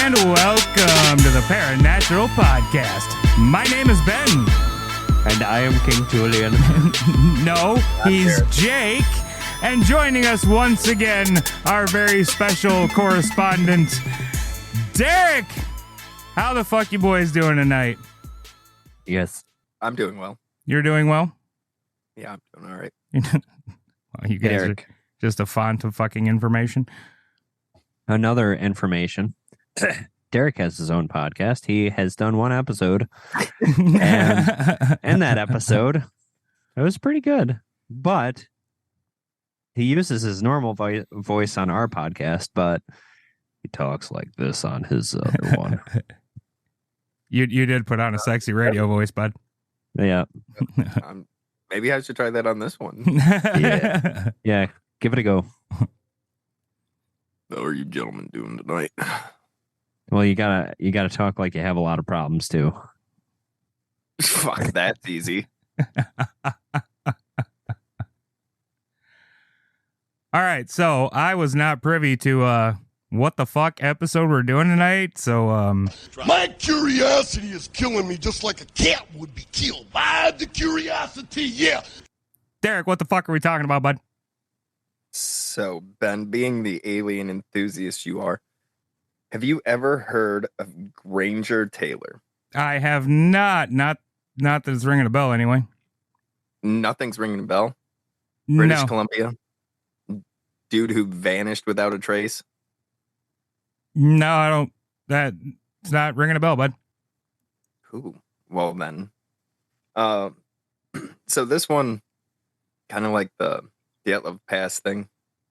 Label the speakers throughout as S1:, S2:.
S1: and welcome to the Paranatural Podcast. My name is Ben.
S2: And I am King Julian.
S1: No, he's Jake. And joining us once again, our very special correspondent, Derek. How the fuck you boys doing tonight?
S2: Yes.
S3: I'm doing well.
S1: You're doing well?
S3: Yeah, I'm doing all right.
S1: Well, you guys
S2: Derek.
S1: are just a font of fucking information.
S2: Another information. Derek has his own podcast. He has done one episode. And in that episode, it was pretty good. But he uses his normal voice on our podcast, but he talks like this on his other one.
S1: You did put on a sexy radio voice, bud.
S2: Yeah.
S3: Maybe I should try that on this one.
S2: Yeah. Yeah. Give it a go.
S3: How are you gentlemen doing tonight?
S2: Well, you gotta talk like you have a lot of problems too.
S3: Fuck, that's easy.
S1: All right, so I was not privy to what the fuck episode we're doing tonight. So
S4: my curiosity is killing me just like a cat would be killed by the curiosity. Yeah.
S1: Derek, what the fuck are we talking about, bud?
S3: So, Ben, being the alien enthusiast you are, have you ever heard of Granger Taylor?
S1: I have not that it's ringing a bell anyway.
S3: Nothing's ringing a bell? British
S1: No.
S3: Columbia? Dude who vanished without a trace?
S1: No, I don't. It's not ringing a bell, bud.
S3: Ooh, well then. So this one, kind of like the Love Pass thing,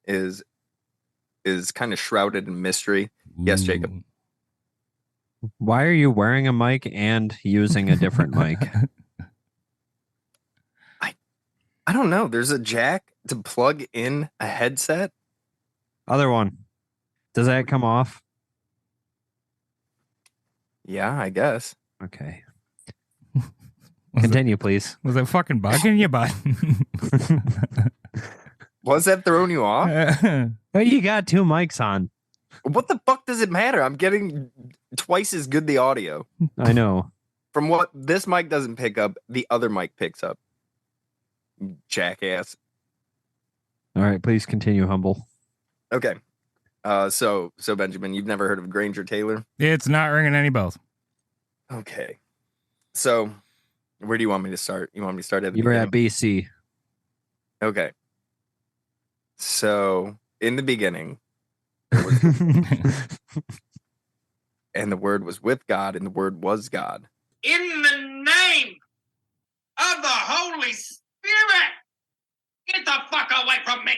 S3: is kind of shrouded in mystery. Yes, Jacob.
S2: Why are you wearing a mic and using a different mic?
S3: I don't know. There's a jack to plug in a headset.
S2: Other one. Does that come off?
S3: Yeah, I guess.
S2: Okay. Continue, please.
S1: Was it fucking bugging you, bud?
S3: Was that throwing you off?
S2: Oh, you got two mics on.
S3: What the fuck does it matter? I'm getting twice as good the audio.
S2: I know.
S3: From what this mic doesn't pick up, the other mic picks up. Jackass.
S2: All right, please continue, Humble.
S3: Okay. So Benjamin, you've never heard of Granger Taylor?
S1: It's not ringing any bells.
S3: Okay. So, where do you want me to start? You want me to start at the
S2: You were
S3: beginning?
S2: at BC.
S3: Okay. So, in the beginning, and the Word was with God, and the Word was God.
S5: In the name of the Holy Spirit, get the fuck away from me.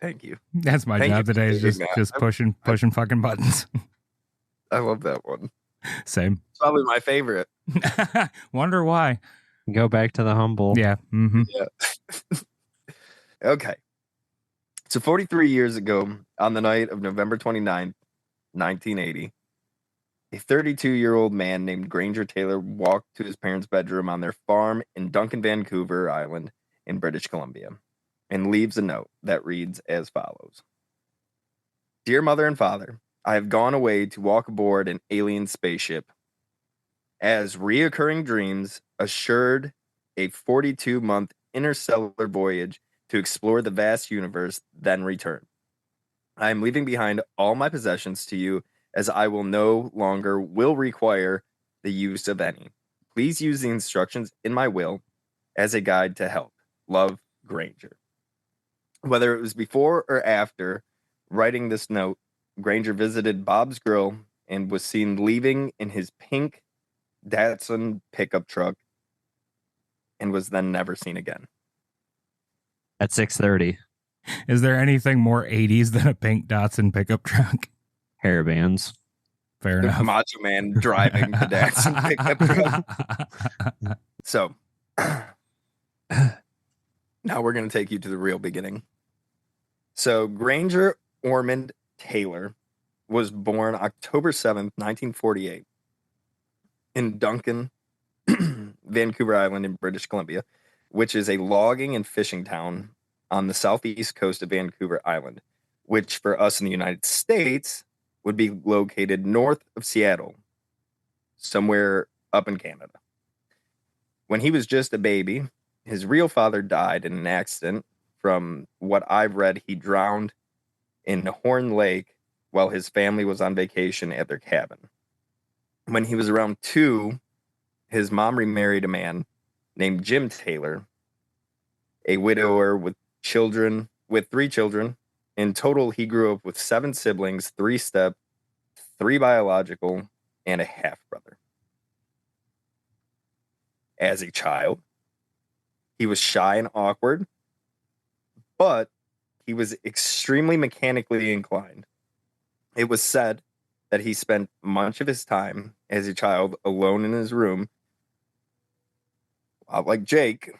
S3: Thank you.
S1: That's my
S3: Thank
S1: job
S3: you for
S1: today. Is
S3: doing
S1: just
S3: that.
S1: pushing fucking buttons.
S3: I love that one.
S1: Same.
S3: It's probably my favorite.
S1: Wonder why.
S2: Go back to the Humble.
S1: Yeah. Mm-hmm.
S3: Yeah. Okay. So 43 years ago, on the night of November 29th, 1980, a 32-year-old man named Granger Taylor walked to his parents' bedroom on their farm in Duncan, Vancouver Island in British Columbia, and leaves a note that reads as follows. Dear Mother and Father, I have gone away to walk aboard an alien spaceship. As reoccurring dreams assured a 42-month interstellar voyage to explore the vast universe, then return. I am leaving behind all my possessions to you, as I will no longer require the use of any. Please use the instructions in my will as a guide to help. Love, Granger. Whether it was before or after writing this note, Granger visited Bob's Grill and was seen leaving in his pink Datsun pickup truck and was then never seen again.
S2: At 6:30.
S1: Is there anything more 80s than a pink Datsun pickup truck?
S2: Hair bands.
S1: Fair
S3: The
S1: enough.
S3: Macho Man driving the Datsun pickup truck. So, now we're going to take you to the real beginning. So, Granger Ormond Taylor was born October 7th, 1948, in Duncan, Vancouver Island in British Columbia, which is a logging and fishing town on the southeast coast of Vancouver Island, which for us in the United States would be located north of Seattle, somewhere up in Canada. When he was just a baby, his real father died in an accident. From what I've read, he drowned in Horn Lake while his family was on vacation at their cabin. When he was around 2, his mom remarried a man named Jim Taylor, a widower with 3 children. In total, he grew up with 7 siblings, 3 step, 3 biological, and a half-brother. As a child, he was shy and awkward, but he was extremely mechanically inclined. It was said that he spent much of his time as a child alone in his room, like Jake,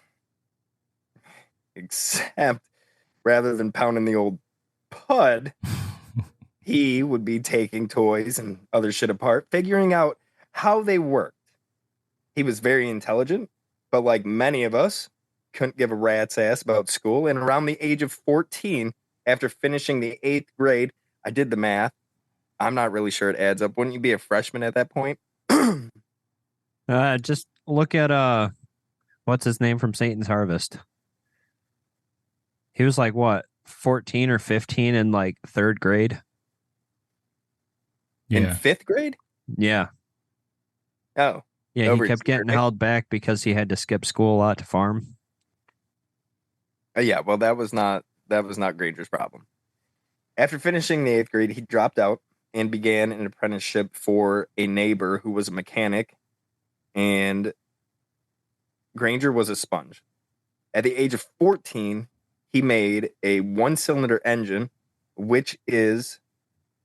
S3: except rather than pounding the old pud, he would be taking toys and other shit apart, figuring out how they worked. He was very intelligent, but like many of us, couldn't give a rat's ass about school. And around the age of 14, after finishing the 8th grade, I did the math. I'm not really sure it adds up. Wouldn't you be a freshman at that point?
S2: Just look at what's his name from Satan's Harvest? He was like what, 14 or 15 in like 3rd grade?
S3: In 5th grade?
S2: Yeah.
S3: Oh.
S2: Yeah, he kept getting held back because he had to skip school a lot to farm.
S3: Yeah, well, that was not Granger's problem. After finishing the 8th grade, he dropped out and began an apprenticeship for a neighbor who was a mechanic, and Granger was a sponge. At the age of 14, he made a 1-cylinder engine, which is,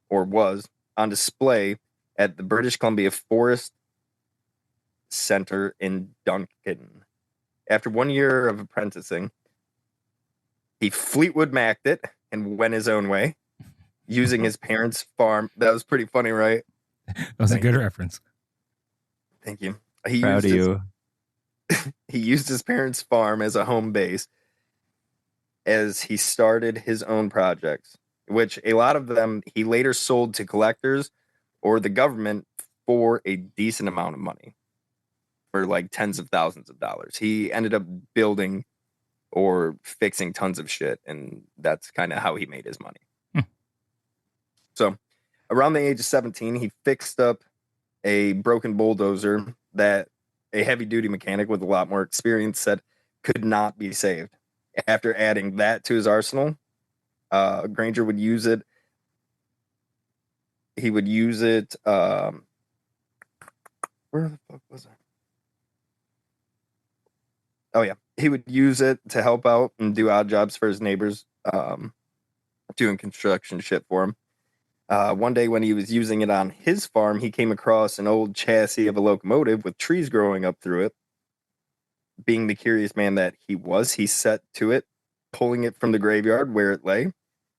S3: or was, on display at the British Columbia Forest Center in Duncan. After 1 year of apprenticing, he Fleetwood Mac'd it and went his own way, using his parents' farm. That was pretty funny, right?
S1: That was a good reference.
S3: Thank you.
S2: Proud of you.
S3: He used his parents' farm as a home base as he started his own projects, which a lot of them he later sold to collectors or the government for a decent amount of money, for like tens of thousands of dollars. He ended up building or fixing tons of shit, and that's kind of how he made his money. So around the age of 17, he fixed up a broken bulldozer that a heavy-duty mechanic with a lot more experience said could not be saved. After adding that to his arsenal, Granger would use it. He would use it. Where the fuck was I? Oh, yeah. He would use it to help out and do odd jobs for his neighbors, doing construction shit for him. One day when he was using it on his farm, he came across an old chassis of a locomotive with trees growing up through it. Being the curious man that he was, he set to it, pulling it from the graveyard where it lay.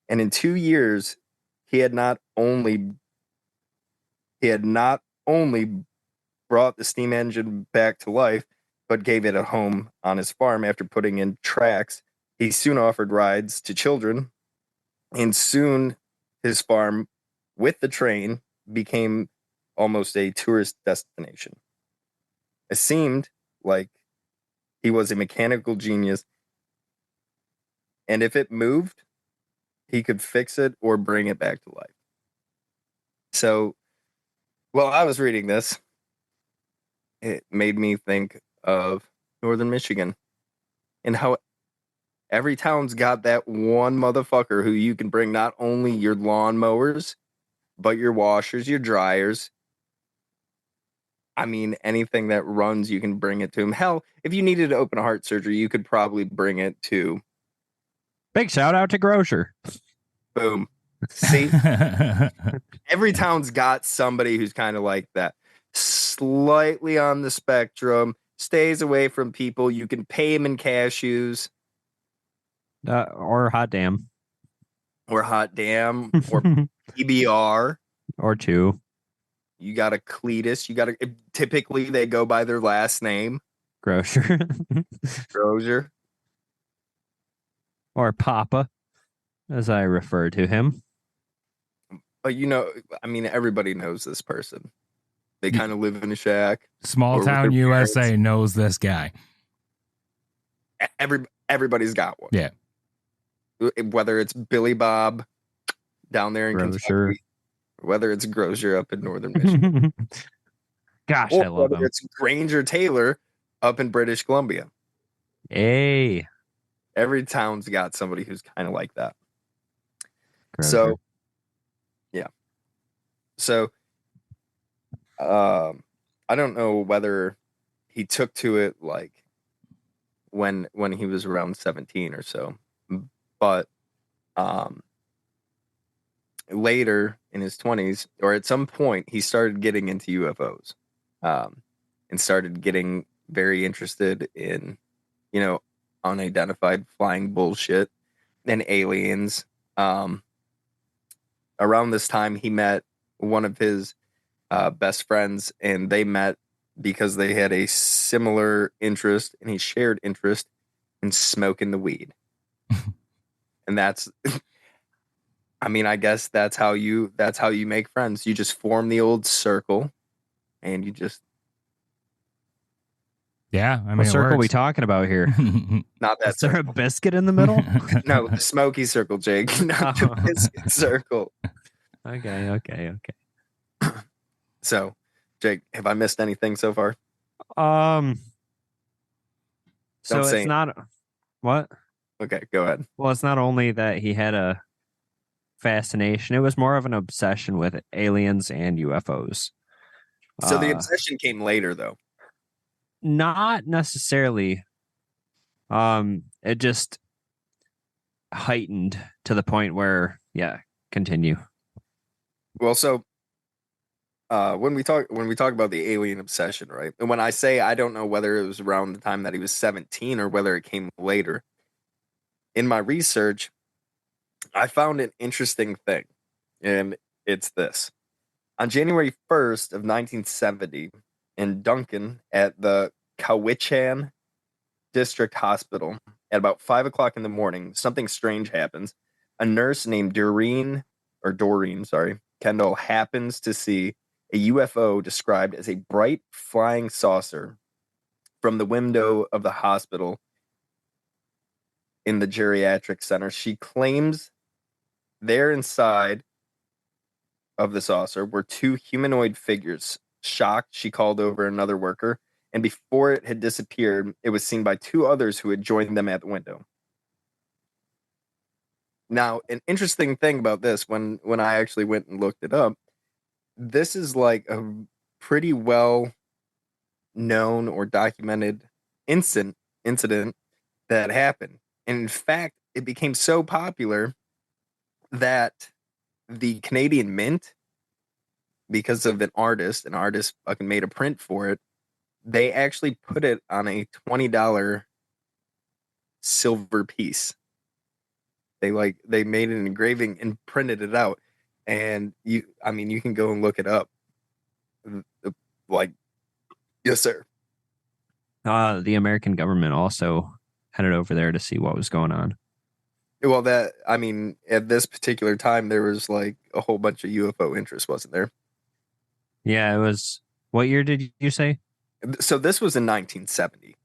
S3: And in 2 years, he had not only brought the steam engine back to life, but gave it a home on his farm after putting in tracks. He soon offered rides to children, and soon his farm with the train became almost a tourist destination. It seemed like he was a mechanical genius, and if it moved, he could fix it or bring it back to life. So, while I was reading this, it made me think of Northern Michigan and how every town's got that one motherfucker who you can bring not only your lawnmowers, but your washers, your dryers. I mean, anything that runs, you can bring it to him. Hell, if you needed to open a heart surgery, you could probably bring it to.
S2: Big shout out to Grocer.
S3: Boom. See? Every town's got somebody who's kind of like that. Slightly on the spectrum, stays away from people. You can pay him in cashews.
S2: Or hot damn.
S3: Or hot damn. Or PBR.
S2: Or 2.
S3: You got a Cletus. You got a. Typically, they go by their last name.
S2: Grocer.
S3: Grocer.
S2: Or Papa. as I refer to him.
S3: But I mean, everybody knows this person. They
S1: Ye-
S3: kind of live in a shack.
S1: Small
S3: or with
S1: town
S3: their
S1: USA
S3: parents.
S1: knows this guy.
S3: Everybody's got one.
S1: Yeah.
S3: Whether it's Billy Bob down there in
S2: Grocer.
S3: Kentucky, whether it's Grocer up in northern Michigan,
S2: Gosh,
S3: or
S2: I love
S3: whether
S2: him.
S3: it's Granger Taylor up in British Columbia.
S2: Hey,
S3: Every town's got somebody who's kind of like that.
S2: Grocer.
S3: So, yeah. So, I don't know whether he took to it like when he was around 17 or so, but later in his 20s or at some point he started getting into UFOs, and started getting very interested in unidentified flying bullshit and aliens. Around this time he met one of his best friends, and they met because they had a similar interest, and he shared interest in smoking the weed. And that's I mean, I guess that's how you make friends. You just form the old circle, and you just
S1: Yeah. I mean,
S2: What
S1: it
S2: circle are we
S1: works.
S2: talking about here?
S3: not that
S2: Is there a
S3: circle.
S2: biscuit in the middle?
S3: No, the smoky circle, Jake, not the biscuit circle.
S2: Okay.
S3: So, Jake, have I missed anything so far?
S2: So
S3: Don't say
S2: it's not what?
S3: Okay, go ahead.
S2: Well, it's not only that he had a fascination, it was more of an obsession with aliens and UFOs.
S3: So the obsession came later, though.
S2: Not necessarily. It just heightened to the point where, yeah, continue.
S3: Well, so when we talk about the alien obsession, right? And when I say I don't know whether it was around the time that he was 17 or whether it came later, in my research, I found an interesting thing, and it's this. On January 1st of 1970, in Duncan at the Cowichan District Hospital, at about 5 o'clock in the morning, something strange happens. A nurse named Doreen Kendall happens to see a UFO described as a bright flying saucer from the window of the hospital in the geriatric center. She claims there inside of the saucer were two humanoid figures. Shocked, she called over another worker, and before it had disappeared, it was seen by two others who had joined them at the window. Now, an interesting thing about this, when I actually went and looked it up, this is like a pretty well known or documented incident that happened. And in fact, it became so popular that the Canadian Mint, because of an artist fucking made a print for it, they actually put it on a $20 silver piece. They made an engraving and printed it out. And you can go and look it up. Like, yes, sir.
S2: The American government also headed over there to see what was going on.
S3: Well, at this particular time, there was like a whole bunch of UFO interest, wasn't there?
S2: Yeah, it was. What year did you say?
S3: So this was in 1970.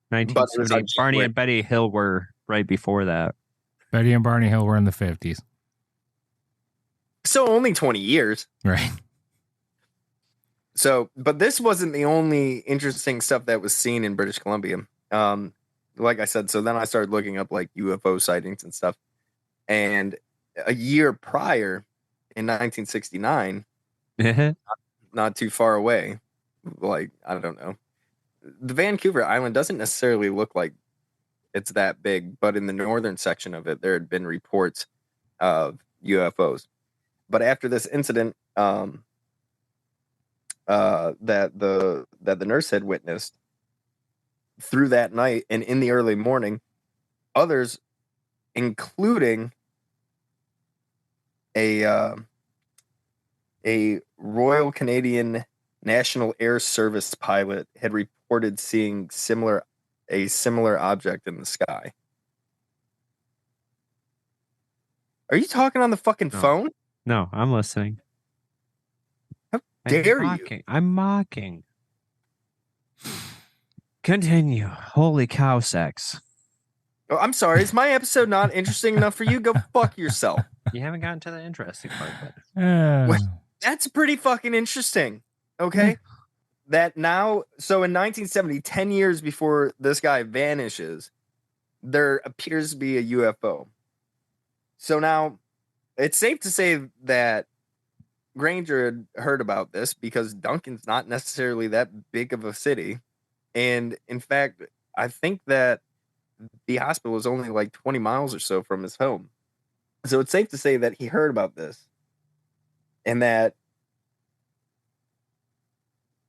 S2: 1970. Barney and Betty Hill were right before that.
S1: Betty and Barney Hill were in the 50s.
S3: So only 20 years.
S1: Right.
S3: So, but this wasn't the only interesting stuff that was seen in British Columbia. Like I said, so then I started looking up like UFO sightings and stuff. And a year prior, in 1969, not too far away, like, I don't know, the Vancouver Island doesn't necessarily look like it's that big, but in the northern section of it, there had been reports of UFOs. But after this incident, that the nurse had witnessed through that night and in the early morning, others, including a Royal Canadian National Air Service pilot, had reported seeing a similar object in the sky. Are you talking on the fucking
S2: No.
S3: phone?
S2: No, I'm listening.
S3: How
S2: I'm
S3: dare you?
S2: mocking. I'm mocking. Continue. Holy cow sex.
S3: Oh, I'm sorry. Is my episode not interesting enough for you? Go fuck yourself.
S2: You haven't gotten to the interesting part, but
S1: Uh,
S3: That's pretty fucking interesting. Okay. That now, so in 1970, 10 years before this guy vanishes, there appears to be a UFO. So now it's safe to say that Granger had heard about this because Duncan's not necessarily that big of a city. And in fact, I think that the hospital is only like 20 miles or so from his home. So it's safe to say that he heard about this and that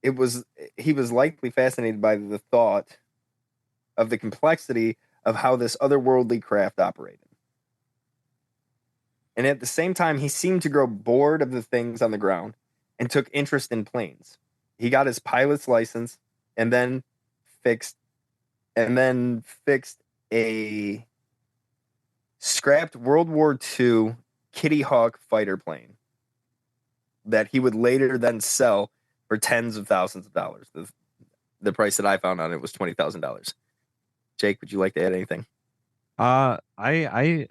S3: he was likely fascinated by the thought of the complexity of how this otherworldly craft operated. And at the same time, he seemed to grow bored of the things on the ground and took interest in planes. He got his pilot's license and then fixed a scrapped World War II Kitty Hawk fighter plane that he would later then sell for tens of thousands of dollars. The price that I found on it was $20,000. Jake, would you like to add anything?
S2: I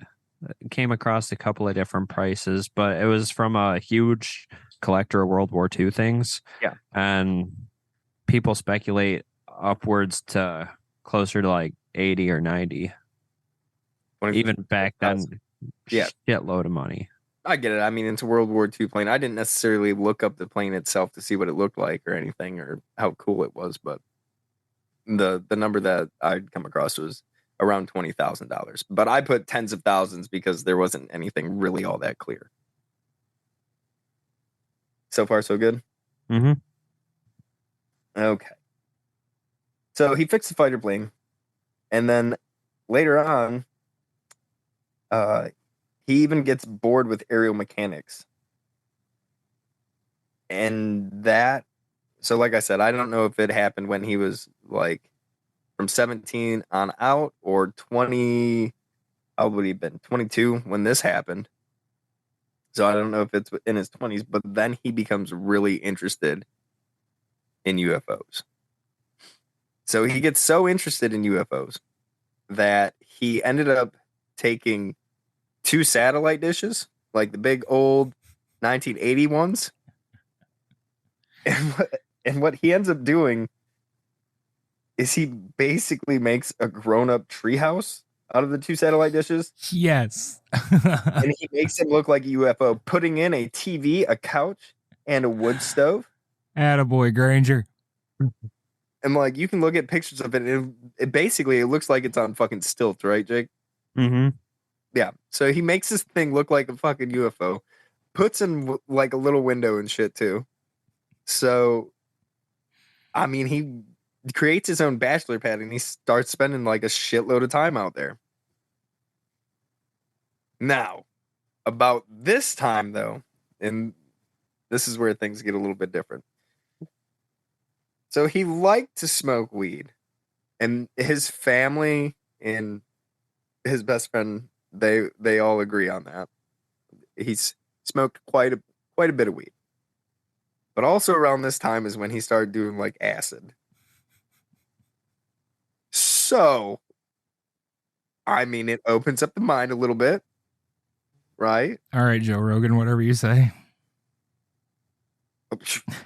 S2: came across a couple of different prices, but it was from a huge collector of World War II things.
S3: Yeah.
S2: And people speculate upwards to closer to like 80 or 90. Even back then,
S3: yeah,
S2: shitload of money.
S3: I get it. I mean, it's a World War II plane. I didn't necessarily look up the plane itself to see what it looked like or anything or how cool it was, but the number that I'd come across was around $20,000. But I put tens of thousands because there wasn't anything really all that clear. So far, so good?
S2: Mm-hmm.
S3: Okay. So he fixed the fighter plane, and then later on, he even gets bored with aerial mechanics. And that, so like I said, I don't know if it happened when he was like from 17 on out or 20, how would he have been? 22 when this happened. So I don't know if it's in his 20s, but then he becomes really interested in UFOs. So he gets so interested in UFOs that he ended up taking 2 satellite dishes, like the big old 1980 ones. And what he ends up doing is he basically makes a grown-up treehouse out of the 2 satellite dishes.
S1: yes.
S3: And he makes it look like a UFO, putting in a TV, a couch, and a wood stove.
S1: Attaboy, Granger.
S3: And like you can look at pictures of it, and it basically it looks like it's on fucking stilts, right, Jake?
S2: Mm-hmm.
S3: Yeah. So he makes this thing look like a fucking UFO, puts in like a little window and shit too. So, I mean, he creates his own bachelor pad and he starts spending like a shitload of time out there. Now, about this time though, and this is where things get a little bit different. So he liked to smoke weed, and his family and his best friend they all agree on that. He's smoked quite a bit of weed. But also around this time is when he started doing like acid. So, I mean, it opens up the mind a little bit, right?
S1: All right, Joe Rogan, whatever you say.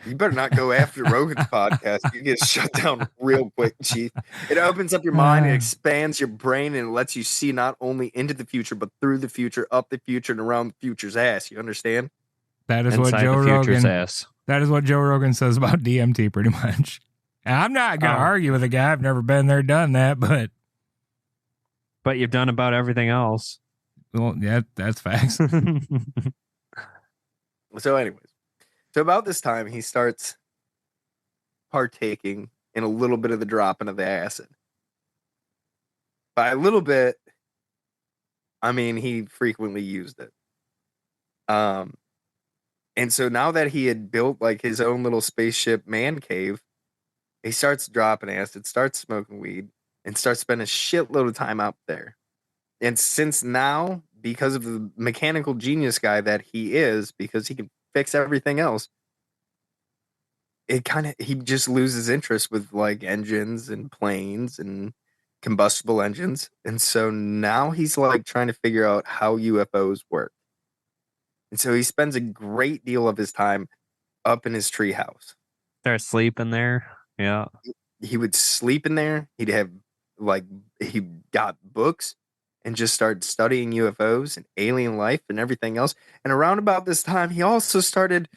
S3: You better not go after Rogan's podcast. You get shut down real quick, Chief. It opens up your mind, it expands your brain, and it lets you see not only into the future, but through the future, up the future, and around the future's ass. You understand?
S1: That is
S2: Inside
S1: what Joe
S2: the future's
S1: Rogan.
S2: ass.
S1: That is what Joe Rogan says about DMT, pretty much. And I'm not gonna argue with a guy. I've never been there, done that, but
S2: you've done about everything else.
S1: well, yeah, that's facts.
S3: So, anyways, so about this time, he starts partaking in a little bit of the dropping of the acid. By a little bit, I mean he frequently used it. And so now that he had built like his own little spaceship man cave, he starts dropping acid, starts smoking weed, and starts spending a shitload of time out there. And since now because of the mechanical genius guy that he is, because he can fix everything else, he just loses interest with like engines and planes and combustible engines. And so now he's like trying to figure out how UFOs work. And so he spends a great deal of his time up in his treehouse.
S2: They're sleeping there. Yeah.
S3: He would sleep in there. He'd have he got books and just started studying UFOs and alien life and everything else. And around about this time, he also started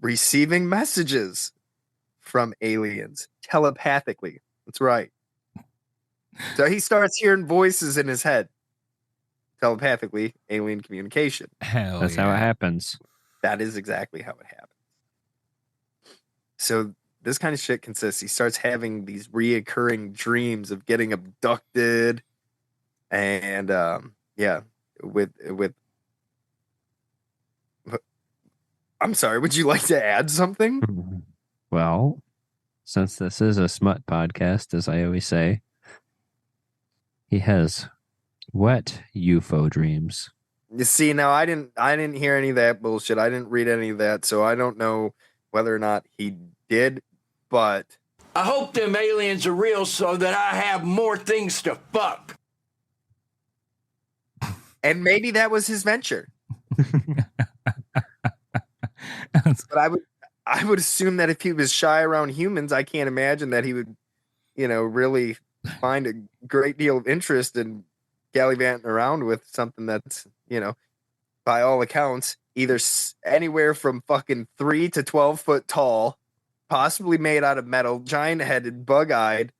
S3: receiving messages from aliens telepathically. That's right. So he starts hearing voices in his head. Telepathically, alien communication.
S1: Hell
S2: That's
S1: yeah.
S2: how it happens.
S3: That is exactly how it happens. So this kind of shit consists. He starts having these reoccurring dreams of getting abducted, and with. I'm sorry. Would you like to add something?
S2: Well, since this is a smut podcast, as I always say, he has wet UFO dreams.
S3: You see, now I didn't hear any of that bullshit. I didn't read any of that, so I don't know whether or not he did. But
S6: I hope them aliens are real so that I have more things to fuck.
S3: and maybe that was his venture. But I would assume that if he was shy around humans, I can't imagine that he would, really find a great deal of interest in gallivanting around with something that's, by all accounts, either anywhere from fucking 3 to 12 foot tall, possibly made out of metal, giant-headed, bug-eyed,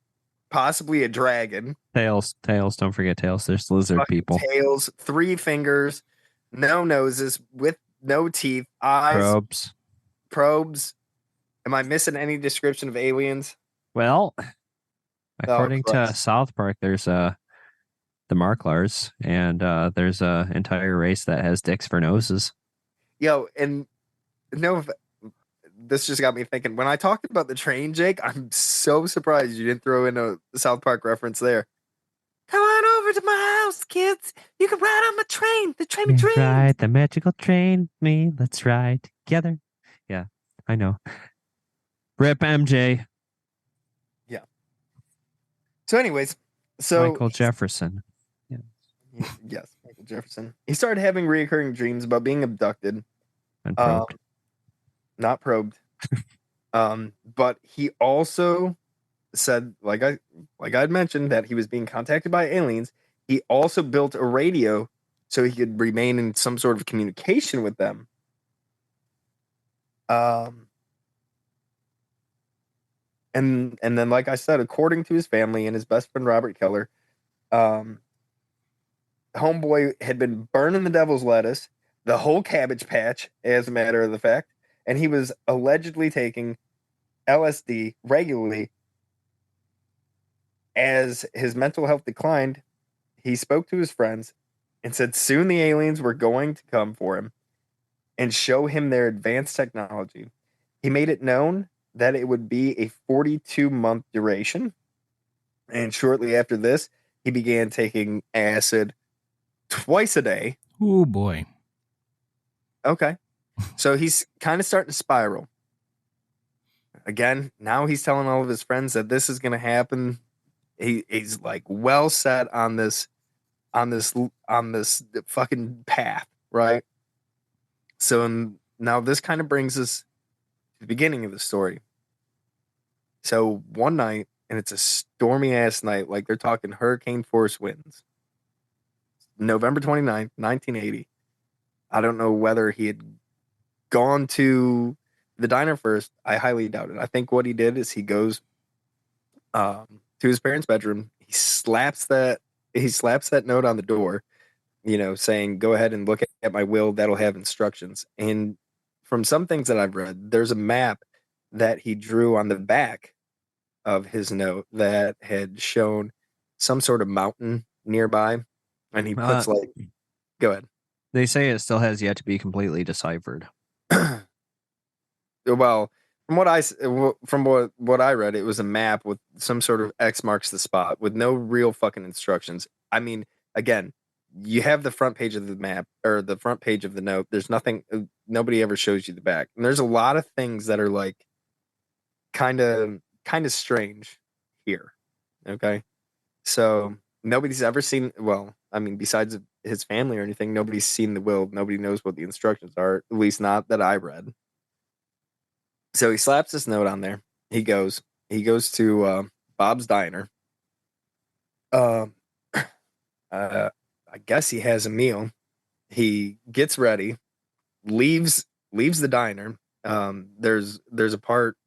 S3: possibly a dragon.
S2: Tails. Don't forget tails. There's lizard
S3: Fucking
S2: people.
S3: Tails, 3 fingers, no noses, with no teeth, eyes, probes. Am I missing any description of aliens?
S2: Well, according to
S3: Christ.
S2: South Park, there's the Marklars, and there's a entire race that has dicks for noses.
S3: Yo, and this just got me thinking. When I talked about the train, Jake, I'm so surprised you didn't throw in a South Park reference there. Come on over to my house, kids. You can ride on my train. The train of dreams.
S2: Ride the magical train, me. Let's ride together. Yeah, I know. Rip MJ.
S3: Yeah. So, anyways,
S2: Michael Jefferson.
S3: Yes, Michael Jefferson. He started having reoccurring dreams about being abducted.
S2: And probed.
S3: Not probed. But he also said, like I'd mentioned, that he was being contacted by aliens. He also built a radio so he could remain in some sort of communication with them. And then, like I said, according to his family and his best friend Robert Keller, homeboy had been burning the devil's lettuce, the whole Cabbage Patch, as a matter of the fact, and he was allegedly taking LSD regularly. As his mental health declined, he spoke to his friends and said soon the aliens were going to come for him and show him their advanced technology. He made it known that it would be a 42-month duration, and shortly after this, he began taking acid twice a day.
S1: Oh boy.
S3: Okay. So he's kind of starting to spiral. Again, now he's telling all of his friends that this is going to happen. He's like well set on this fucking path, right? So now this kind of brings us to the beginning of the story. So one night, and it's a stormy ass night, like they're talking hurricane force winds. November 29th, 1980. I don't know whether he had gone to the diner first. I highly doubt it. I think what he did is he goes to his parents' bedroom. He slaps that note on the door, saying, "Go ahead and look at my will. That'll have instructions." And from some things that I've read, there's a map that he drew on the back of his note that had shown some sort of mountain nearby, and he puts go ahead.
S2: They say it still has yet to be completely deciphered.
S3: Well, from what I read, it was a map with some sort of X marks the spot with no real fucking instructions. I mean, again, you have the front page of the map or the front page of the note. There's nothing, nobody ever shows you the back. And there's a lot of things that are like kind of strange here. Okay. So nobody's ever seen, well, I mean, besides his family or anything, nobody's seen the will. Nobody knows what the instructions are, at least not that I read. So he slaps this note on there. He goes to Bob's Diner. I guess he has a meal. He gets ready, leaves the diner. There's a part,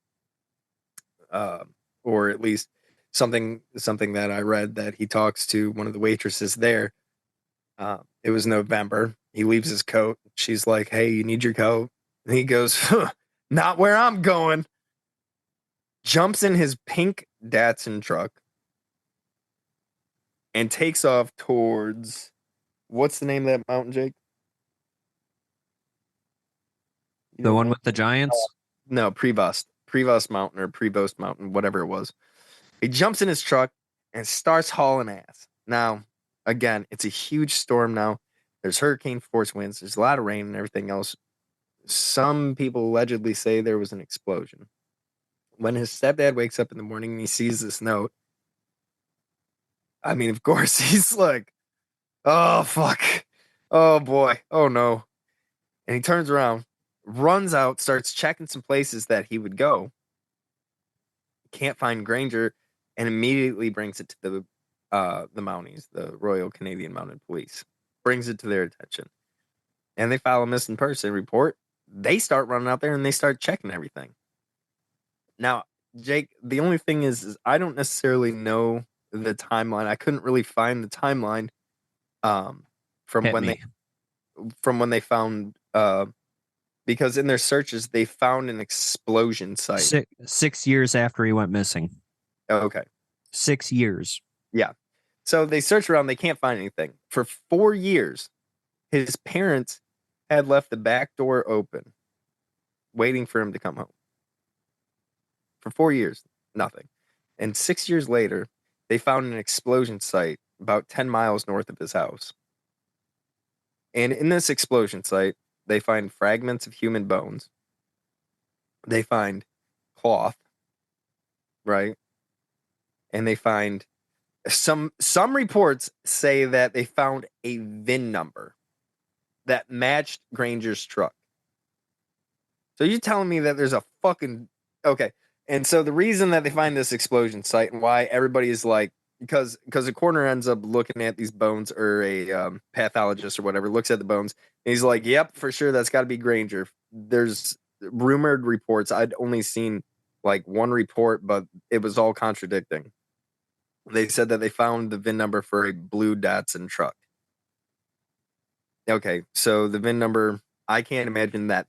S3: or at least something that I read that he talks to one of the waitresses there. It was November. He leaves his coat. She's like, "Hey, you need your coat?" And he goes, huh, "Not where I'm going." Jumps in his pink Datsun truck and takes off towards, what's the name of that mountain, Jake?
S2: The one with the giants?
S3: No, Prevost Mountain or Prevost Mountain, whatever it was. He jumps in his truck and starts hauling ass. Now, again, it's a huge storm now. There's hurricane force winds. There's a lot of rain and everything else. Some people allegedly say there was an explosion. When his stepdad wakes up in the morning and he sees this note, I mean, of course, he's like, "Oh, fuck. Oh, boy. Oh, no." And he turns around, runs out, starts checking some places that he would go. Can't find Granger, and immediately brings it to the Mounties, the Royal Canadian Mounted Police. Brings it to their attention. And they file a missing person report. They start running out there and they start checking everything. Now, Jake, the only thing is I don't necessarily know the timeline. I couldn't really find the timeline from when they found because in their searches they found an explosion site.
S2: 6 years after he went missing.
S3: Okay.
S2: 6 years.
S3: Yeah. So they search around, they can't find anything. For 4 years, his parents had left the back door open, waiting for him to come home. For 4 years, nothing. And 6 years later, they found an explosion site about 10 miles north of his house. And in this explosion site, they find fragments of human bones. They find cloth, right? And they find some reports say that they found a VIN number that matched Granger's truck. So you're telling me that there's a fucking okay. And so the reason that they find this explosion site and why everybody is like, because the coroner ends up looking at these bones, or a pathologist or whatever looks at the bones, and he's like, "Yep, for sure, that's got to be Granger." There's rumored reports. I'd only seen like one report, but it was all contradicting. They said that they found the VIN number for a blue Datsun truck. Okay, so the VIN number, I can't imagine that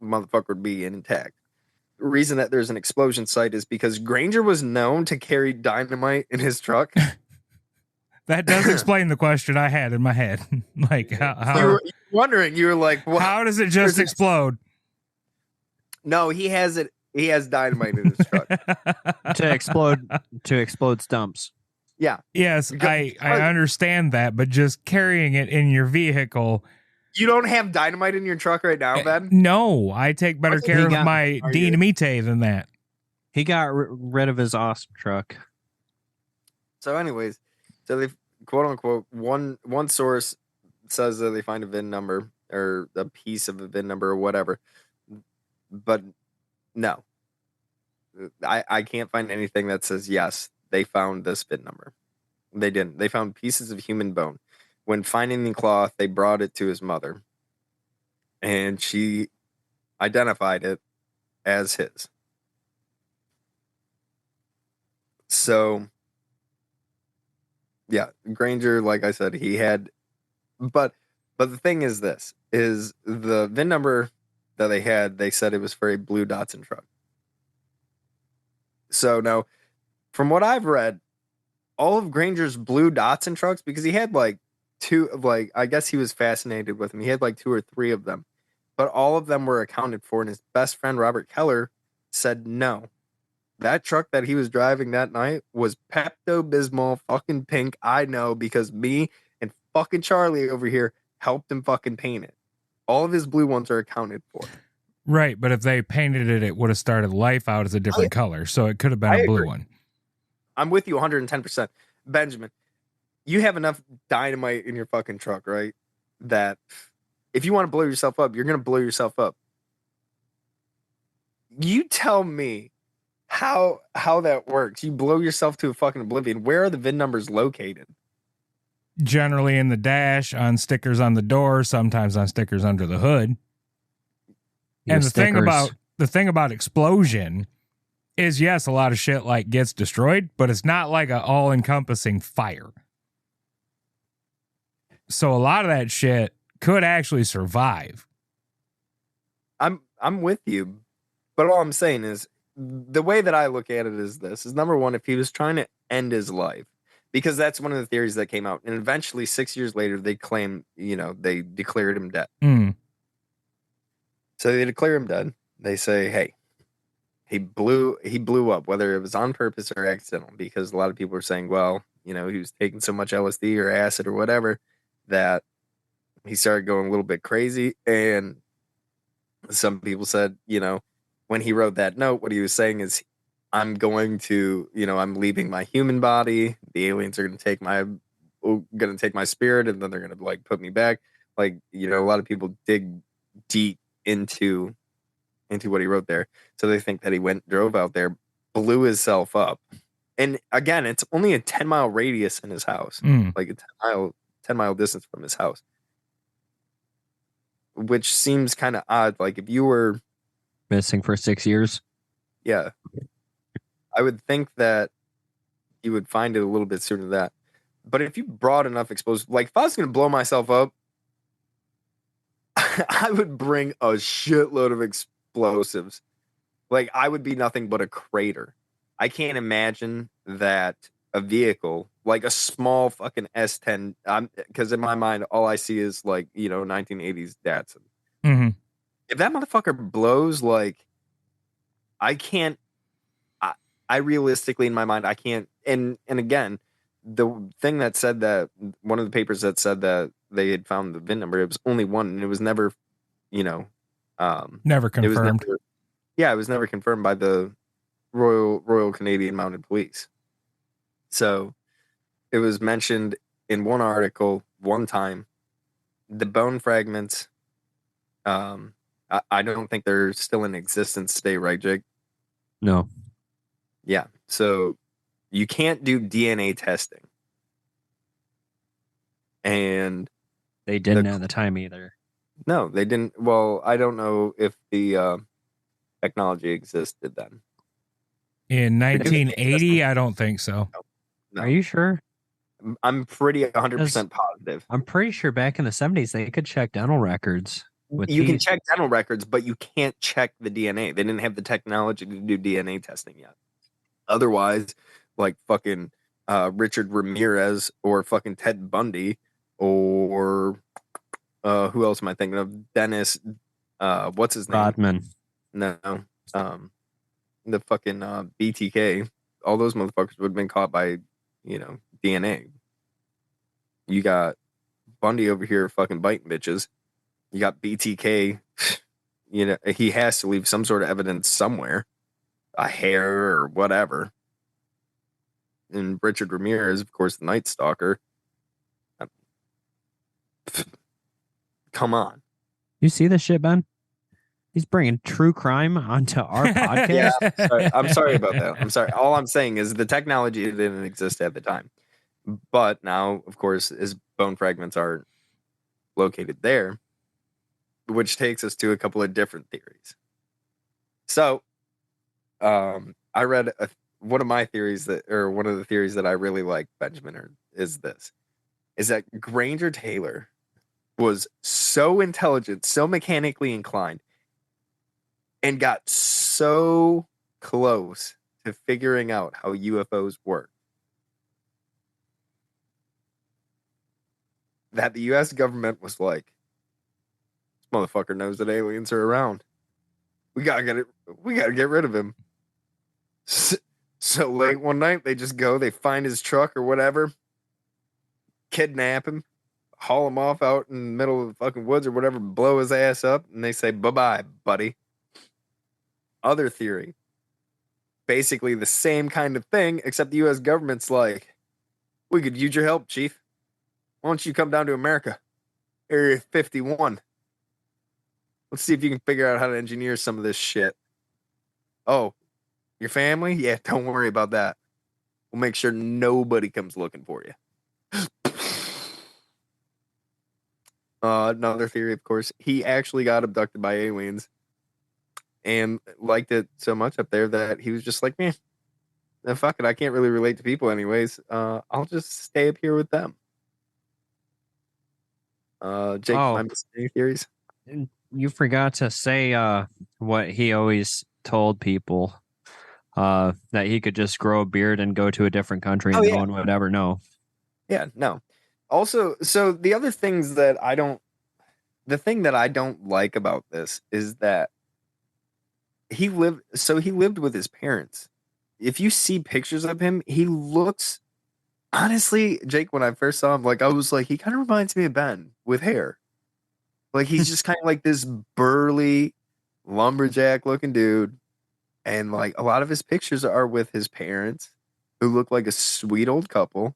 S3: motherfucker would be intact. The reason that there's an explosion site is because Granger was known to carry dynamite in his truck.
S1: That does explain the question I had in my head. Like, how
S3: You were wondering, you were like, well,
S1: how does it just explode?
S3: No, he has it. He has dynamite in his truck.
S2: to explode stumps.
S3: Yeah.
S1: Yes, I understand that, but just carrying it in your vehicle.
S3: You don't have dynamite in your truck right now, Ben?
S1: No, I take better care of my dynamite than that.
S2: He got rid of his awesome truck.
S3: So anyways, so they quote unquote one source says that they find a VIN number or a piece of a VIN number or whatever. But no. I can't find anything that says yes, they found this VIN number. They didn't. They found pieces of human bone. When finding the cloth, they brought it to his mother, and she identified it as his. So, yeah, Granger, like I said, he had, but the thing is this, is the VIN number that they had, they said it was for a blue Datsun truck. So now, from what I've read, all of Granger's blue Datsun trucks, because he had like two of I guess he was fascinated with them. He had like 2 or 3 of them, but all of them were accounted for. And his best friend, Robert Keller, said no. That truck that he was driving that night was Pepto-Bismol fucking pink. I know, because me and fucking Charlie over here helped him fucking paint it. All of his blue ones are accounted for.
S1: Right, but if they painted it, it would have started life out as a different color, so it could have been a blue one.
S3: I'm with you 110%. Benjamin, you have enough dynamite in your fucking truck, right? That if you want to blow yourself up, you're going to blow yourself up. You tell me how that works. You blow yourself to a fucking oblivion. Where are the VIN numbers located?
S1: Generally in the dash, on stickers on the door, sometimes on stickers under the hood. And the thing about explosion is, yes, a lot of shit like gets destroyed, but it's not like an all-encompassing fire. So a lot of that shit could actually survive.
S3: I'm with you, but all I'm saying is the way that I look at it is this: is number one, if he was trying to end his life, because that's one of the theories that came out, and eventually 6 years later they claim, they declared him dead. So they declare him dead. They say, hey, he blew up, whether it was on purpose or accidental, because a lot of people are saying, well, he was taking so much LSD or acid or whatever that he started going a little bit crazy. And some people said, when he wrote that note, what he was saying is, I'm going to, I'm leaving my human body. The aliens are going to take my spirit, and then they're going to like put me back. Like, a lot of people dig deep into what he wrote there. So they think that he drove out there, blew himself up. And again, it's only a 10-mile radius in his house, like a 10-mile distance from his house, which seems kind of odd. Like if you were
S2: missing for 6 years.
S3: Yeah. I would think that you would find it a little bit sooner than that. But if you brought enough explosive, like if I was going to blow myself up, I would bring a shitload of explosives. Like I would be nothing but a crater. I can't imagine that a vehicle, like a small fucking S10, because in my mind, all I see is like, 1980s Datsun.
S1: Mm-hmm.
S3: If that motherfucker blows, like, I can't, I realistically, in my mind, I can't, and again, the thing that said that, one of the papers that said that they had found the VIN number, it was only one, and it was never,
S1: never confirmed.
S3: It was never confirmed by the Royal Canadian Mounted Police. So it was mentioned in one article one time. The bone fragments, I don't think they're still in existence today, right, Jake?
S2: No.
S3: Yeah. So you can't do DNA testing. And
S2: they didn't at the time either.
S3: No, they didn't. Well, I don't know if the technology existed then.
S1: In 1980, I don't think so.
S3: No.
S2: Are you sure?
S3: I'm pretty 100% positive.
S2: I'm pretty sure back in the 70s they could check dental records.
S3: You can check dental records, but you can't check the DNA. They didn't have the technology to do DNA testing yet. Otherwise, like fucking Richard Ramirez or fucking Ted Bundy or who else am I thinking of? Dennis, what's his name?
S2: Rodman.
S3: No, the fucking BTK. All those motherfuckers would have been caught by, DNA. You got Bundy over here fucking biting bitches. You got BTK. He has to leave some sort of evidence somewhere, a hair or whatever. And Richard Ramirez, of course, the Night Stalker. Come on.
S2: You see this shit, Ben? He's bringing true crime onto our podcast.
S3: Yeah, I'm sorry about that. I'm sorry. All I'm saying is the technology didn't exist at the time. But now, of course, his bone fragments are located there, which takes us to a couple of different theories. So, I read one of the theories that I really like, Benjamin, is that Granger Taylor was so intelligent, so mechanically inclined, and got so close to figuring out how UFOs work that the U.S. government was like, this motherfucker knows that aliens are around. We gotta get rid of him. So late one night, they find his truck or whatever, kidnap him, haul him off out in the middle of the fucking woods or whatever, blow his ass up, and they say, bye-bye, buddy. Other theory. Basically the same kind of thing, except the U.S. government's like, we could use your help, Chief. Why don't you come down to America? Area 51. Let's see if you can figure out how to engineer some of this shit. Oh, your family? Yeah, don't worry about that. We'll make sure nobody comes looking for you. Another theory, of course, he actually got abducted by aliens and liked it so much up there that he was just like, man, fuck it. I can't really relate to people anyways. I'll just stay up here with them. Jake, am I missing any theories?
S2: You forgot to say what he always told people, that he could just grow a beard and go to a different country and no one would ever know.
S3: Yeah, no. Also, so the other things that the thing that I don't like about this is that he lived with his parents. If you see pictures of him, he looks, honestly, Jake, when I first saw him, like, I was like, he kind of reminds me of Ben with hair. Like, he's just kind of like this burly lumberjack looking dude. And like a lot of his pictures are with his parents, who look like a sweet old couple.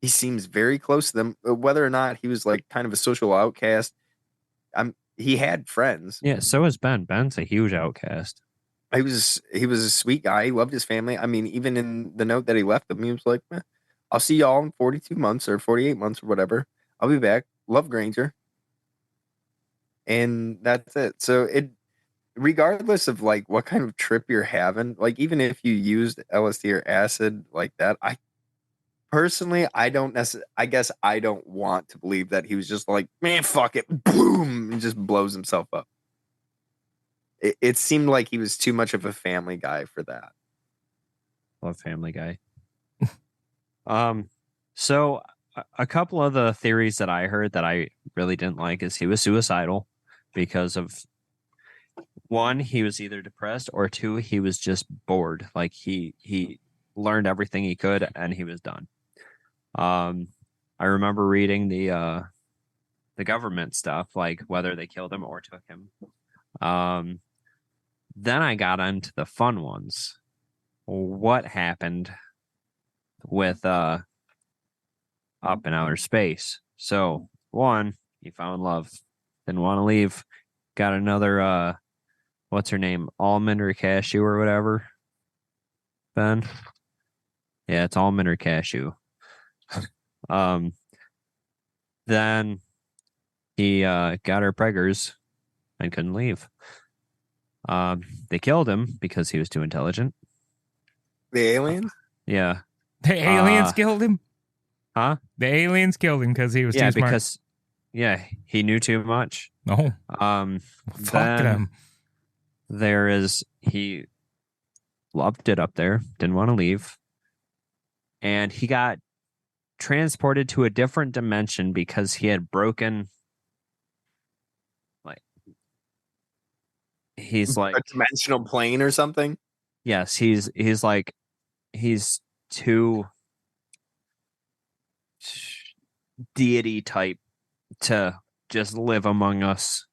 S3: He seems very close to them. Whether or not he was like kind of a social outcast, he had friends.
S2: Yeah, so is Ben. Ben's a huge outcast.
S3: He was a sweet guy. He loved his family. I mean, even in the note that he left them, he was like, I'll see y'all in 42 months or 48 months or whatever. I'll be back. Love Granger. And that's it. So regardless of like what kind of trip you're having, like even if you used LSD or acid like that, I personally, I guess I don't want to believe that he was just like, man, fuck it, boom, and just blows himself up. It seemed like he was too much of a family guy for that.
S2: Love Family Guy. So a couple of the theories that I heard that I really didn't like is he was suicidal because of, one, he was either depressed, or two, he was just bored. Like he learned everything he could and he was done. I remember reading the government stuff, like whether they killed him or took him. Then I got into the fun ones. What happened with Up in Outer Space? So, one, he found love, didn't want to leave, got another what's her name, almond or cashew or whatever, Ben? Yeah, it's almond or cashew. Then he got her preggers and couldn't leave. They killed him because he was too intelligent.
S3: The aliens?
S2: Yeah.
S1: The aliens killed him?
S2: Huh?
S1: The aliens killed him because he was too smart.
S2: Because he knew too much.
S1: No. Fuck them.
S2: He loved it up there, didn't want to leave. And he got transported to a different dimension because he had broken, he's like
S3: a dimensional plane or something.
S2: Yes, he's too deity type to just live among us.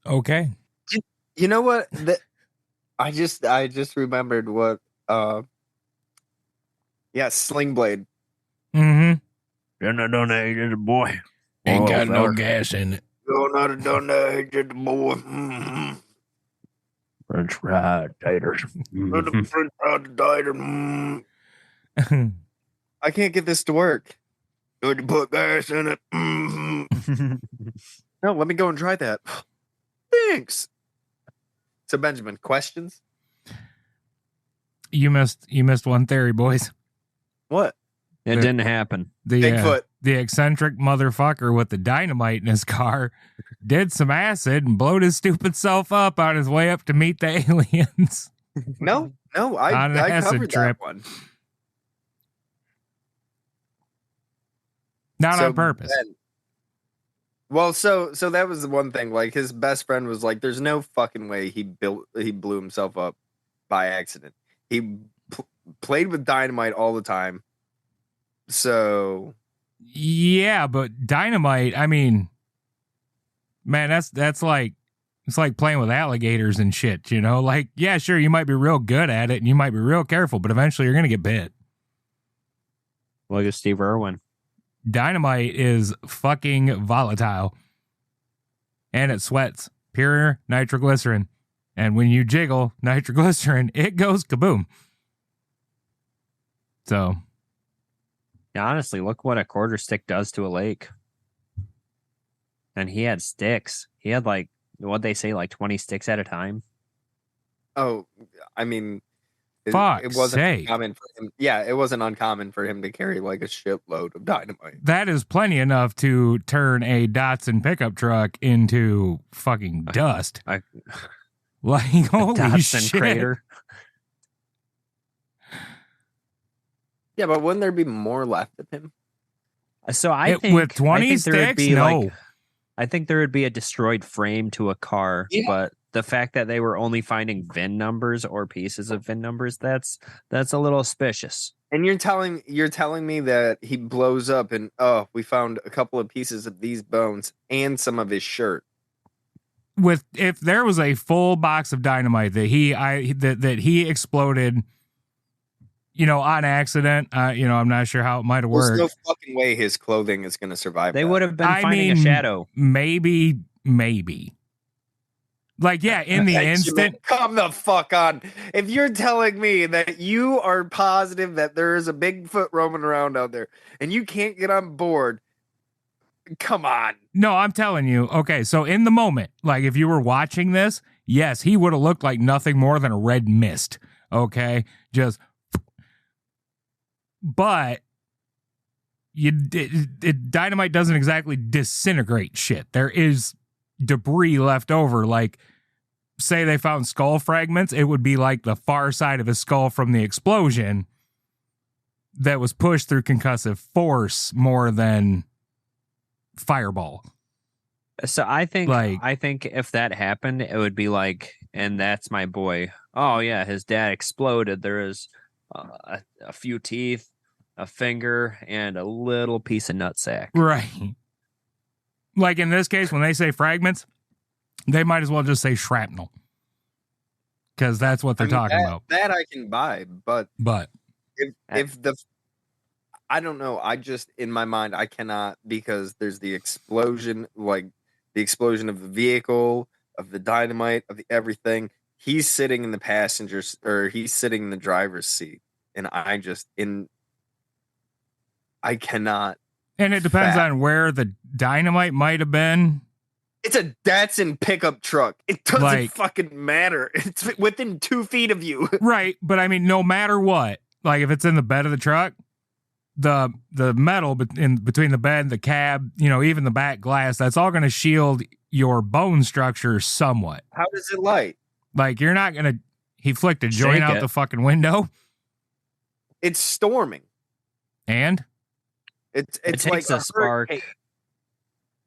S1: Okay.
S3: You know what? I just remembered what Sling Blade.
S1: Mm-hmm.
S2: Then I donated the boy.
S6: Ain't got no gas in it.
S3: You're not a donated the boy. Mm-hmm.
S2: French fried taters.
S3: French fried tater. Mm. I can't get this to work. Good to put gas in it. Mm-hmm. No, let me go and try that. Thanks. So Benjamin, questions?
S1: You missed one theory, boys.
S3: What?
S2: It didn't happen.
S3: Bigfoot.
S1: The eccentric motherfucker with the dynamite in his car did some acid and blowed his stupid self up on his way up to meet the aliens.
S3: No, I covered that one.
S1: Not on purpose.
S3: So that was the one thing. Like his best friend was like, "There's no fucking way he blew himself up by accident. He played with dynamite all the time, So
S1: Yeah, but dynamite, I mean, man, that's like, it's like playing with alligators and shit, you know? Like, yeah, sure, you might be real good at it and you might be real careful, but eventually you're going to get bit.
S2: Look at Steve Irwin.
S1: Dynamite is fucking volatile. And it sweats pure nitroglycerin. And when you jiggle nitroglycerin, it goes kaboom. So,
S2: Yeah, honestly, look what a quarter stick does to a lake. And he had sticks. He had like, what they say, like 20 sticks at a time.
S3: oh, I mean, it
S1: fuck's
S3: wasn't
S1: sake.
S3: uncommon for him. Yeah, it wasn't uncommon for him to carry like a shitload of dynamite.
S1: That is plenty enough to turn a Datsun pickup truck into fucking dust. Like, holy
S2: Datsun
S1: shit.
S2: crater.
S3: Yeah, but wouldn't there be more left of him?
S2: So I think
S1: with 20
S2: I think there would
S1: sticks,
S2: be
S1: no.
S2: like, I think there would be a destroyed frame to a car,
S3: Yeah.
S2: but the fact that they were only finding VIN numbers or pieces of VIN numbers, that's a little suspicious.
S3: And you're telling me that he blows up and we found a couple of pieces of these bones and some of his shirt.
S1: If there was a full box of dynamite that he exploded, you know, on accident, you know, I'm not sure how it might have worked.
S3: There's no fucking way his clothing is going to survive.
S2: They
S3: that.
S2: would have been finding a shadow.
S1: Maybe. Like, yeah, in the instant.
S3: Come the fuck on. If you're telling me that you are positive that there is a Bigfoot roaming around out there and you can't get on board, come on.
S1: No, I'm telling you. Okay, so in the moment, like if you were watching this, yes, he would have looked like nothing more than a red mist. Okay, just. But dynamite doesn't exactly disintegrate shit. There is debris left over. Like, say they found skull fragments, it would be like the far side of his skull from the explosion that was pushed through concussive force more than fireball.
S2: So I think if that happened, it would be like, and that's my boy. Oh yeah, his dad exploded. There is a few teeth, a finger, and a little piece of nutsack.
S1: Right. Like in this case, when they say fragments, they might as well just say shrapnel. Because that's what they're talking about.
S3: That I can buy, but if I don't know, I just, in my mind, I cannot, because there's the explosion, like the explosion of the vehicle, of the dynamite, of the everything. He's sitting in the passenger's, or he's sitting in the driver's seat. And I cannot.
S1: And it depends on where the dynamite might have been.
S3: It's a Datsun pickup truck. It doesn't fucking matter. It's within 2 feet of you.
S1: Right. But I mean, no matter what, like if it's in the bed of the truck, the metal between the bed, the cab, you know, even the back glass, that's all going to shield your bone structure somewhat.
S3: How does it light?
S1: Like you're not going to, he flicked a joint out the fucking window.
S3: It's storming.
S1: And?
S3: It's
S2: it
S3: like
S2: takes a spark.
S3: Hurricane.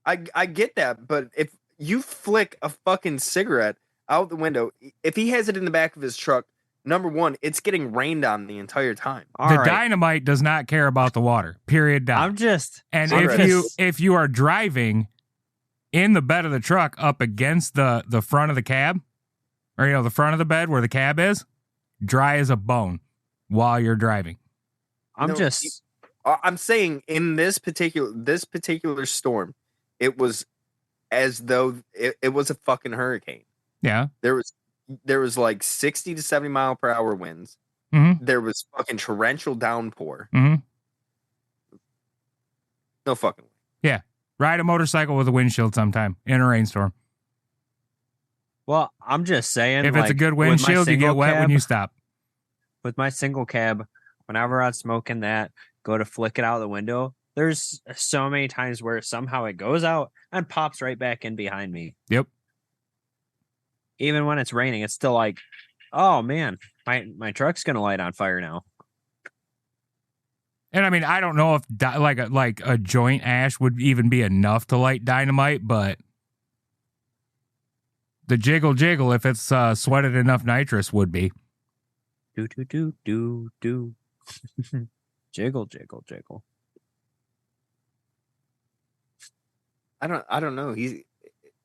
S3: I get that, but if you flick a fucking cigarette out the window, if he has it in the back of his truck, number one, it's getting rained on the entire time.
S1: Dynamite does not care about the water. Period. Dot. If you are driving in the bed of the truck up against the front of the cab, or you know the front of the bed where the cab is, dry as a bone while you're driving.
S3: I'm saying in this particular storm, it was as though it was a fucking hurricane.
S1: Yeah.
S3: There was like 60 to 70 mile per hour winds.
S1: Mm-hmm.
S3: There was fucking torrential downpour.
S1: Mm-hmm.
S3: No fucking way.
S1: Yeah. Ride a motorcycle with a windshield sometime in a rainstorm.
S2: Well, I'm just saying,
S1: if it's a good windshield, you get wet when you stop.
S2: With my single cab, whenever I'm smoking that, go to flick it out the window, there's so many times where somehow it goes out and pops right back in behind me.
S1: Yep.
S2: Even when it's raining, it's still like, oh man, my truck's gonna light on fire now.
S1: And I mean, I don't know if like a joint ash would even be enough to light dynamite, but the jiggle, if it's sweated enough nitrous, would be.
S2: Do. Jiggle, jiggle, jiggle.
S3: I don't know. He's,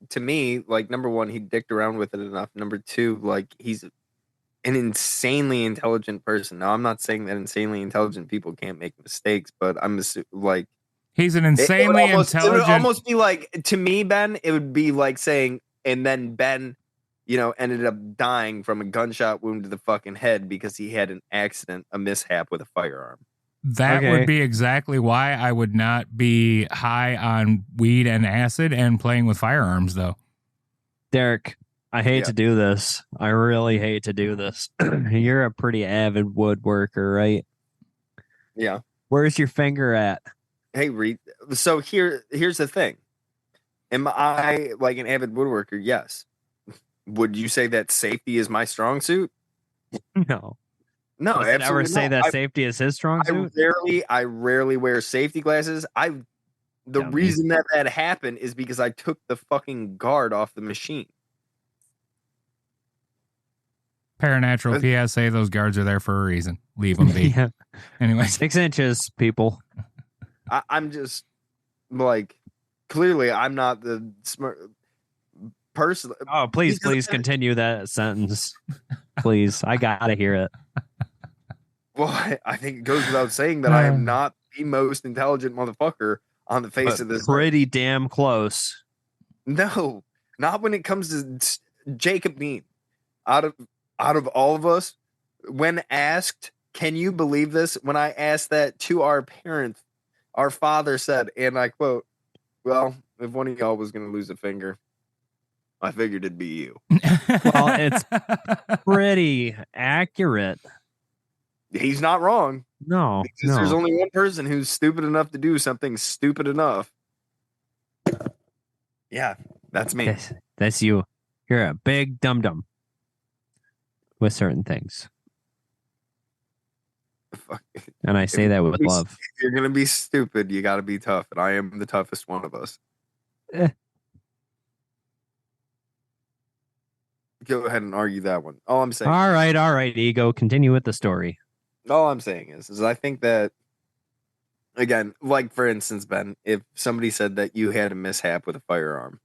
S3: to me, like, number one, he dicked around with it enough. Number two, like, he's an insanely intelligent person. Now, I'm not saying that insanely intelligent people can't make mistakes, but like,
S1: He's an
S3: it
S1: insanely
S3: it would
S1: intelligent.
S3: almost be like, to me, Ben, it would be like saying, and then Ben, ended up dying from a gunshot wound to the fucking head because he had an accident, a mishap with a firearm.
S1: That
S2: Okay.
S1: would be exactly why I would not be high on weed and acid and playing with firearms, though.
S2: Derek, I hate
S3: Yeah.
S2: to do this. I really hate to do this. You're a pretty avid woodworker, right?
S3: Yeah.
S2: Where's your finger at?
S3: Hey, Reed. So here's the thing. Am I like an avid woodworker? Yes. Would you say that safety is my strong suit?
S2: No.
S3: No,
S2: Does it ever
S3: absolutely
S2: say
S3: not.
S2: that safety is his strong suit?
S3: I rarely wear safety glasses. The
S2: Dummy.
S3: reason that happened is because I took the fucking guard off the machine.
S1: Paranatural PSA, those guards are there for a reason. Leave them be.
S2: Yeah.
S1: Anyway.
S2: 6 inches, people.
S3: I'm just like, clearly I'm not the smart person.
S2: Oh, please continue that sentence. Please. I gotta hear it.
S3: Well, I think it goes without saying that I am not the most intelligent motherfucker on the face of this.
S2: Pretty damn close.
S3: No, not when it comes to Jacob Dean. Out of all of us, when asked, can you believe this? When I asked that to our parents, our father said, and I quote, "Well, if one of y'all was going to lose a finger, I figured it'd be you."
S2: Well, it's pretty accurate.
S3: He's not wrong.
S2: No,
S3: Because there's only one person who's stupid enough to do something stupid enough. Yeah, that's me.
S2: That's you. You're a big dum-dum with certain things.
S3: Fuck.
S2: And I say that with love.
S3: If you're going to be stupid, you got to be tough. And I am the toughest one of us. Go ahead and argue that one. All I'm saying.
S2: All right, ego. Continue with the story.
S3: All I'm saying is I think that, again, like, for instance, Ben, if somebody said that you had a mishap with a firearm,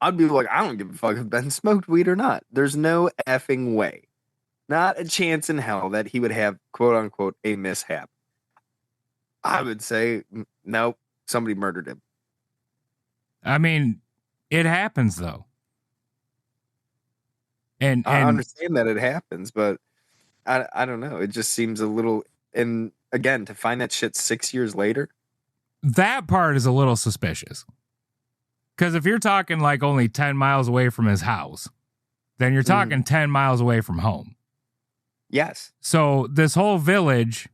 S3: I'd be like, I don't give a fuck if Ben smoked weed or not. There's no effing way. Not a chance in hell that he would have, quote unquote, a mishap. I would say, nope, somebody murdered him.
S1: I mean, it happens, though. And
S3: I understand that it happens, but I don't know. It just seems a little, and again, to find that shit 6 years later.
S1: That part is a little suspicious. Because if you're talking like only 10 miles away from his house, then you're talking 10 miles away from home.
S3: Yes.
S1: So this whole village,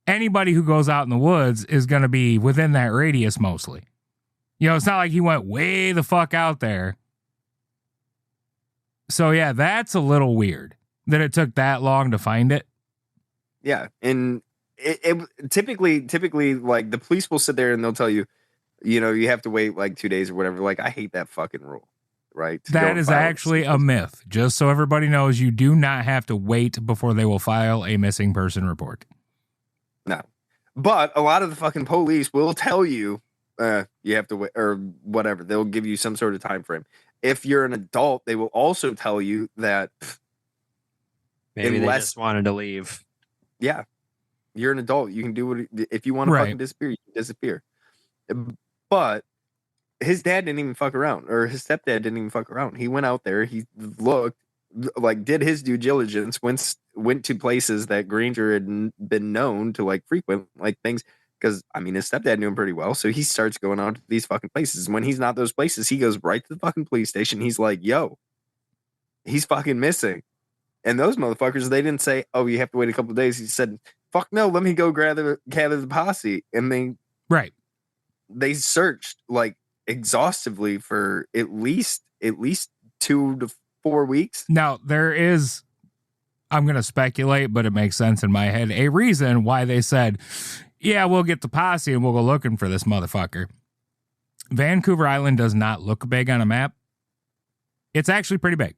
S1: anybody who goes out in the woods is going to be within that radius mostly. You know, it's not like he went way the fuck out there. So yeah, that's a little weird that it took that long to find it.
S3: Yeah. And it typically like the police will sit there and they'll tell you, you have to wait like 2 days or whatever. Like, I hate that fucking rule. Right.
S1: That is actually a myth. Just so everybody knows, you do not have to wait before they will file a missing person report.
S3: No. But a lot of the fucking police will tell you you have to wait or whatever. They'll give you some sort of time frame. If you're an adult, they will also tell you that
S2: maybe they just wanted to leave.
S3: Yeah. You're an adult. You can do what if you want to fucking disappear, you can disappear. But his dad didn't even fuck around, or his stepdad didn't even fuck around. He went out there, he looked, like, did his due diligence, went to places that Granger had been known to like frequent, like things, because I mean his stepdad knew him pretty well, so he starts going out to these fucking places. When he's not those places, he goes right to the fucking police station. He's like, yo, he's fucking missing. And those motherfuckers, they didn't say, oh, you have to wait a couple of days. He said, fuck no, let me go gather the posse. And they searched like exhaustively for at least 2 to 4 weeks.
S1: Now, there is, I'm going to speculate, but it makes sense in my head, a reason why they said, yeah, we'll get the posse and we'll go looking for this motherfucker. Vancouver Island does not look big on a map. It's actually pretty big.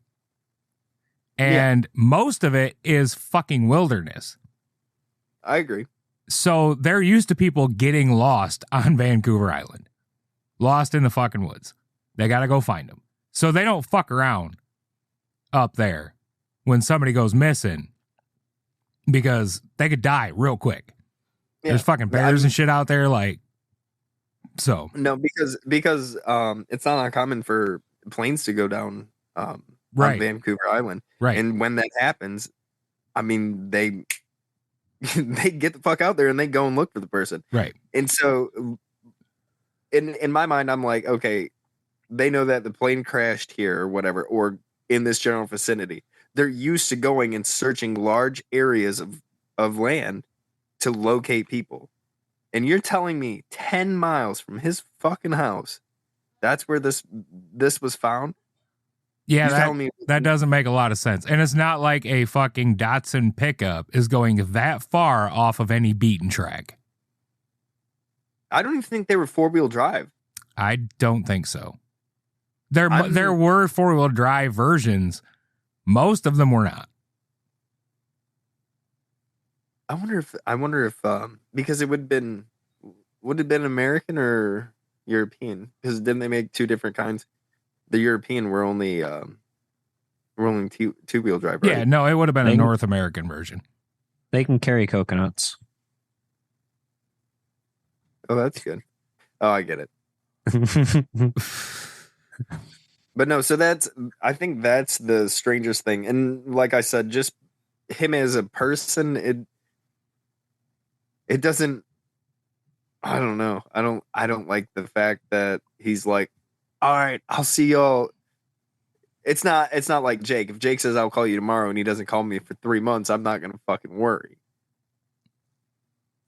S1: And most of it is fucking wilderness.
S3: I agree.
S1: So they're used to people getting lost on Vancouver Island, lost in the fucking woods. They got to go find them. So they don't fuck around up there when somebody goes missing because they could die real quick.
S3: Yeah.
S1: There's fucking bears and shit out there. Like, so.
S3: No, because it's not uncommon for planes to go down on Vancouver Island.
S1: Right.
S3: And when that happens, I mean, they get the fuck out there and they go and look for the person.
S1: Right.
S3: And so in my mind, I'm like, okay, they know that the plane crashed here or whatever, or in this general vicinity. They're used to going and searching large areas of land to locate people. And you're telling me 10 miles from his fucking house, that's where this was found?
S1: Yeah, that doesn't make a lot of sense. And it's not like a fucking Datsun pickup is going that far off of any beaten track.
S3: I don't even think they were 4-wheel drive.
S1: I don't think so. There were 4-wheel drive versions. Most of them were not.
S3: I wonder if because it would have been American or European, because didn't they make two different kinds? The European were only two-wheel drive, right?
S1: Yeah, no, it would have been a North American version.
S2: They can carry coconuts.
S3: Oh, that's good. Oh, I get it. But no, so I think that's the strangest thing. And like I said, just him as a person, it doesn't, I don't know. I don't like the fact that he's like, all right, I'll see y'all. It's not like Jake. If Jake says I'll call you tomorrow and he doesn't call me for 3 months, I'm not gonna fucking worry.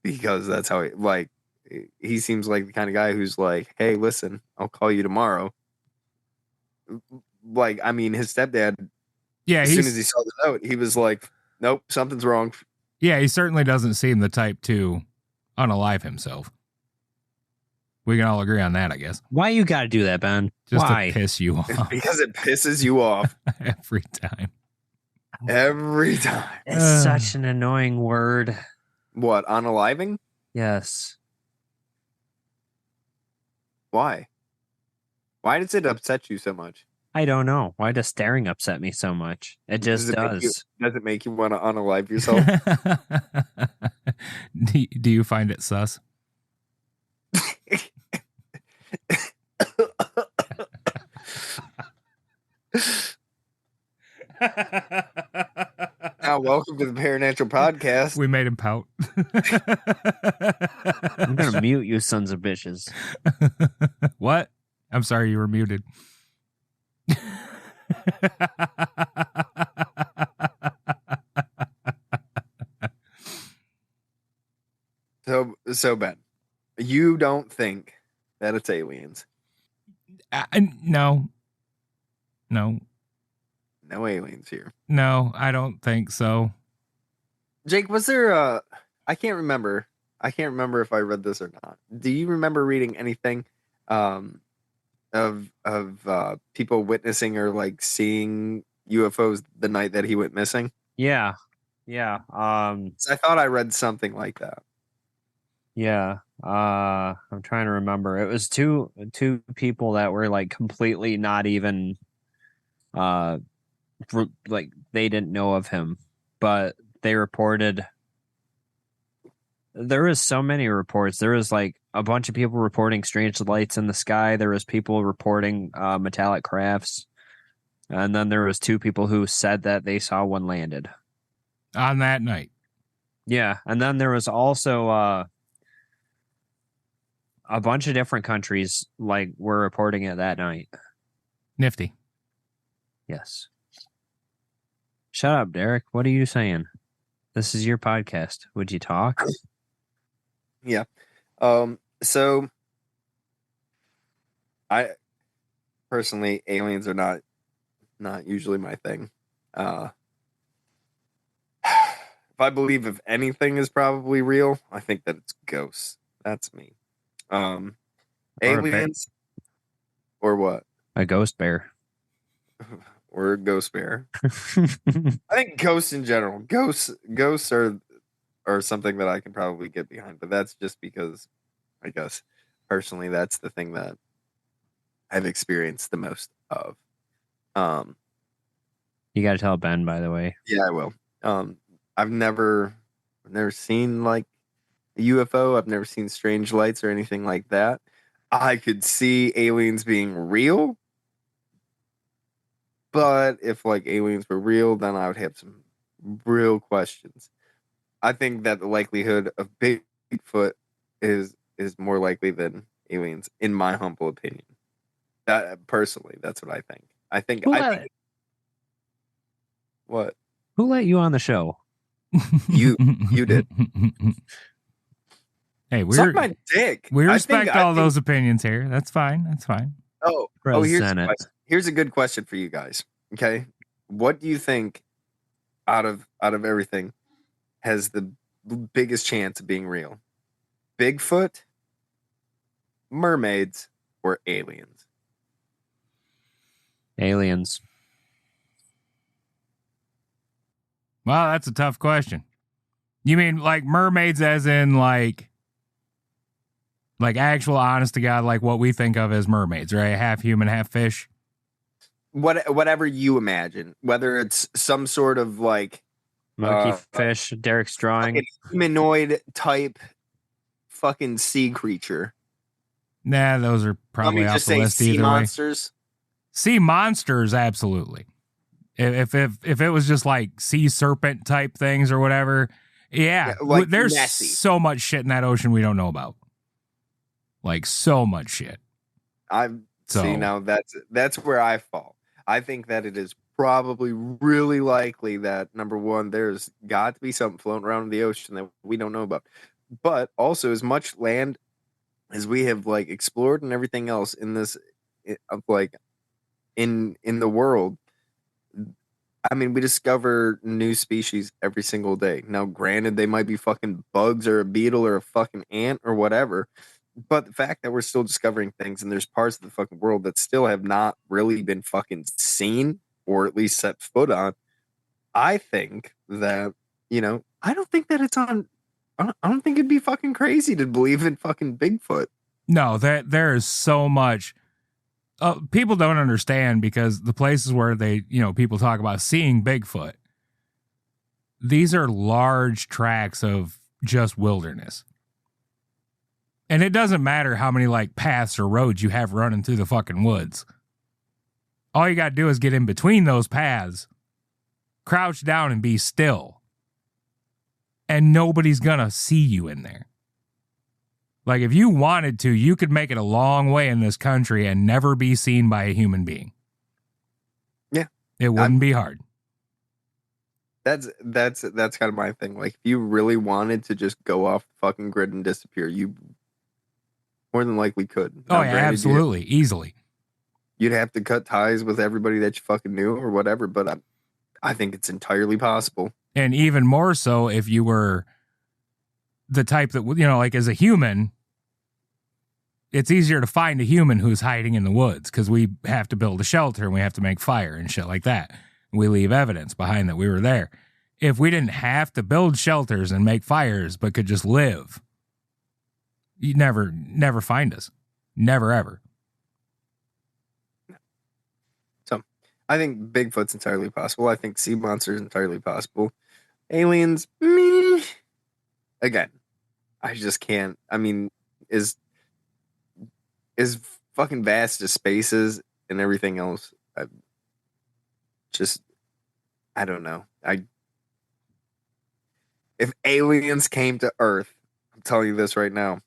S3: Because that's how he seems like the kind of guy who's like, hey, listen, I'll call you tomorrow. Like, I mean, his stepdad, as soon as he saw the note, he was like, nope, something's wrong.
S1: Yeah, he certainly doesn't seem the type to unalive himself. We can all agree on that, I guess.
S2: Why you got to do that, Ben?
S1: Just
S2: Why?
S1: to piss you off.
S3: Because it pisses you off.
S1: Every time.
S3: Every time.
S2: It's such an annoying word.
S3: What, unaliving?
S2: Yes.
S3: Why? Why does it upset you so much?
S2: I don't know. Why does staring upset me so much? It just does.
S3: Does it make you want to unalive yourself?
S1: Do you find it sus?
S3: Now, welcome to the Paranatural Podcast.
S1: We made him pout.
S2: I'm going to mute you sons of bitches.
S1: What? I'm sorry, you were muted.
S3: So Ben, you don't think that it's aliens?
S1: No.
S3: No aliens here.
S1: No, I don't think so.
S3: Jake, was there I can't remember if I read this or not. Do you remember reading anything of people witnessing or like seeing UFOs the night that he went missing?
S2: Yeah.
S3: I thought I read something like that.
S2: Yeah. I'm trying to remember. It was two people that were like completely not even like they didn't know of him, but they reported. There was so many reports. There was like a bunch of people reporting strange lights in the sky. There was people reporting metallic crafts, and then there was two people who said that they saw one landed
S1: on that night.
S2: Yeah, and then there was also a bunch of different countries like were reporting it that night.
S1: Nifty.
S2: Yes. Shut up, Derek. What are you saying? This is your podcast. Would you talk?
S3: Yeah. So I personally, aliens are not usually my thing. If I believe if anything is probably real, I think that it's ghosts. That's me. Aliens or what?
S2: A ghost bear.
S3: Or a ghost bear. I think ghosts in general. Ghosts are or something that I can probably get behind. But that's just because, I guess, personally, that's the thing that I've experienced the most of. Um,
S2: You got to tell Ben, by the way.
S3: yeah, I will. I've never seen like a UFO. I've never seen strange lights or anything like that. I could see aliens being real, but if like aliens were real, then I would have some real questions. I think that the likelihood of Bigfoot is more likely than aliens, in my humble opinion. That personally, that's what I think. I think. What?
S2: Who let you on the show?
S3: You did.
S1: Hey,
S3: Suck my dick.
S1: we respect all
S3: I think,
S1: those opinions here. That's fine. That's fine.
S3: Oh,
S2: Present it.
S3: here's a good question for you guys. Okay, what do you think out of everything has the biggest chance of being real? Bigfoot, mermaids, or aliens?
S2: Aliens.
S1: Well, that's a tough question. You mean like mermaids as in like actual honest to God, like what we think of as mermaids, right? Half human, half fish.
S3: Whatever you imagine, whether it's some sort of like
S2: Monkey fish, Derek's drawing.
S3: Humanoid type fucking sea creature.
S1: Nah, those are probably off the list
S3: sea
S1: either
S3: monsters.
S1: Way. Sea monsters, absolutely. If it was just like sea serpent type things or whatever, yeah,
S3: like
S1: there's
S3: messy.
S1: So much shit in that ocean we don't know about. Like so much shit.
S3: See now that's where I fall. I think that it is probably really likely that number one, there's got to be something floating around in the ocean that we don't know about. But also, as much land as we have like explored and everything else in this, like in the world, I mean, we discover new species every single day. Now, granted, they might be fucking bugs or a beetle or a fucking ant or whatever. But the fact that we're still discovering things and there's parts of the fucking world that still have not really been fucking seen or at least set foot on, I think that, I don't think that it's on. I don't think it'd be fucking crazy to believe in fucking Bigfoot.
S1: No, there is so much. People don't understand because the places where people talk about seeing Bigfoot, these are large tracts of just wilderness. And it doesn't matter how many like paths or roads you have running through the fucking woods. All you got to do is get in between those paths, crouch down and be still. And nobody's going to see you in there. Like if you wanted to, you could make it a long way in this country and never be seen by a human being.
S3: Yeah.
S1: It wouldn't be hard.
S3: That's kind of my thing. Like if you really wanted to just go off the fucking grid and disappear, you more than likely could.
S1: Oh, yeah, absolutely. Easily.
S3: You'd have to cut ties with everybody that you fucking knew or whatever, but I think it's entirely possible.
S1: And even more so if you were the type that, like as a human, it's easier to find a human who's hiding in the woods because we have to build a shelter and we have to make fire and shit like that. We leave evidence behind that we were there. If we didn't have to build shelters and make fires but could just live, you'd never find us. Never, ever.
S3: So I think Bigfoot's entirely possible. I think sea monsters entirely possible. Aliens, me. Again, I just can't. I mean, is fucking vast as spaces and everything else. I don't know. If aliens came to Earth, I'm telling you this right now,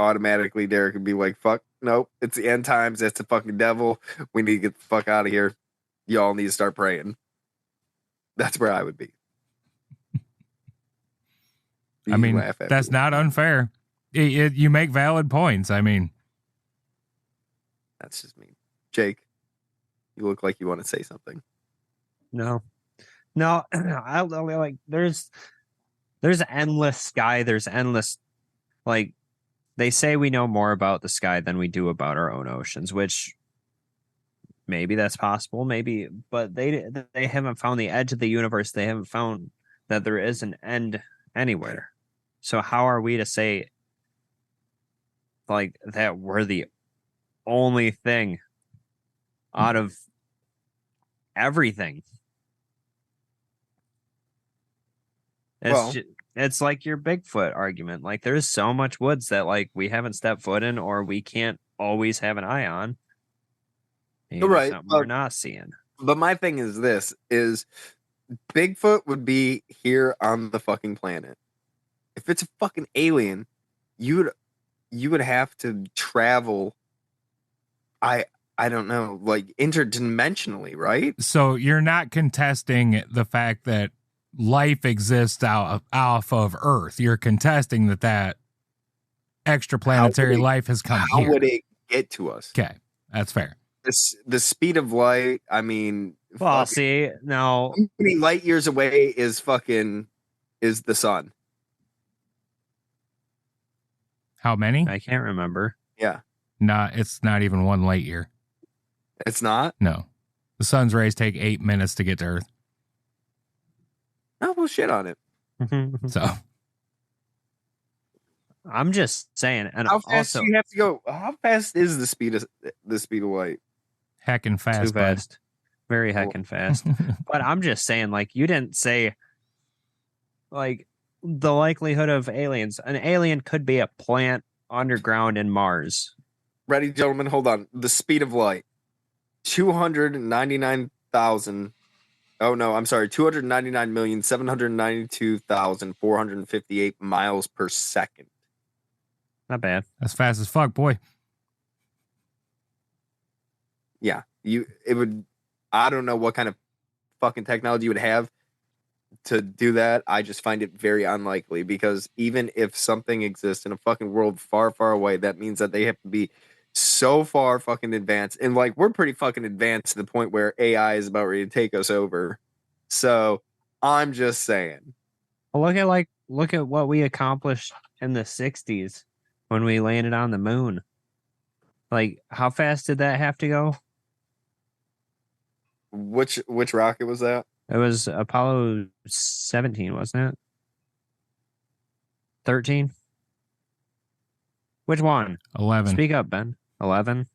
S3: automatically Derek would be like, fuck, nope, it's the end times, that's the fucking devil, we need to get the fuck out of here, y'all need to start praying. That's where I would be.
S1: I mean, that's not unfair. You make valid points. I mean,
S3: that's just me. Jake, you look like you want to say something.
S2: No, I like there's endless sky, there's endless, like, they say we know more about the sky than we do about our own oceans, which maybe that's possible, but they haven't found the edge of the universe. They haven't found that there is an end anywhere. So how are we to say like that we're the only thing out of everything?
S3: Well-
S2: It's like your Bigfoot argument. Like there's so much woods that like we haven't stepped foot in or we can't always have an eye on. Maybe
S3: Right,
S2: something we're not seeing.
S3: But my thing is this: is Bigfoot would be here on the fucking planet. If it's a fucking alien, you would have to travel. I don't know, like interdimensionally, right?
S1: So you're not contesting the fact that life exists off of Earth. You're contesting that extraplanetary life has come
S3: How
S1: here.
S3: would it get to us?
S1: Okay, that's fair.
S3: The speed of light. I mean,
S2: Well, see, now
S3: how many light years away is the sun?
S1: How many?
S2: I can't remember.
S3: Yeah,
S1: It's not even 1 light year.
S3: it's not.
S1: No. The sun's rays take 8 minutes to get to Earth.
S3: Oh, well, shit on it.
S1: So
S2: I'm just saying, and
S3: How fast
S2: also
S3: do you have to go? How fast is the speed of light?
S1: heckin' fast.
S2: too fast, very heckin' fast. But I'm just saying, like, you didn't say, like, the likelihood of aliens. An alien could be a plant underground in Mars.
S3: Ready, gentlemen? Hold on. The speed of light, 299,000. Oh no, I'm sorry. 299,792,458 miles per second.
S2: Not bad.
S1: That's fast as fuck, boy.
S3: Yeah, it would. I don't know what kind of fucking technology you would have to do that. I just find it very unlikely because even if something exists in a fucking world far, far away, that means that they have to be so far fucking advanced. And like we're pretty fucking advanced to the point where AI is about ready to take us over. So I'm just saying.
S2: Well, look at what we accomplished in the '60s when we landed on the moon. Like, how fast did that have to go?
S3: Which rocket was that?
S2: It was Apollo 17, wasn't it? 13? Which one?
S1: 11,
S2: Speak up, Ben. 11?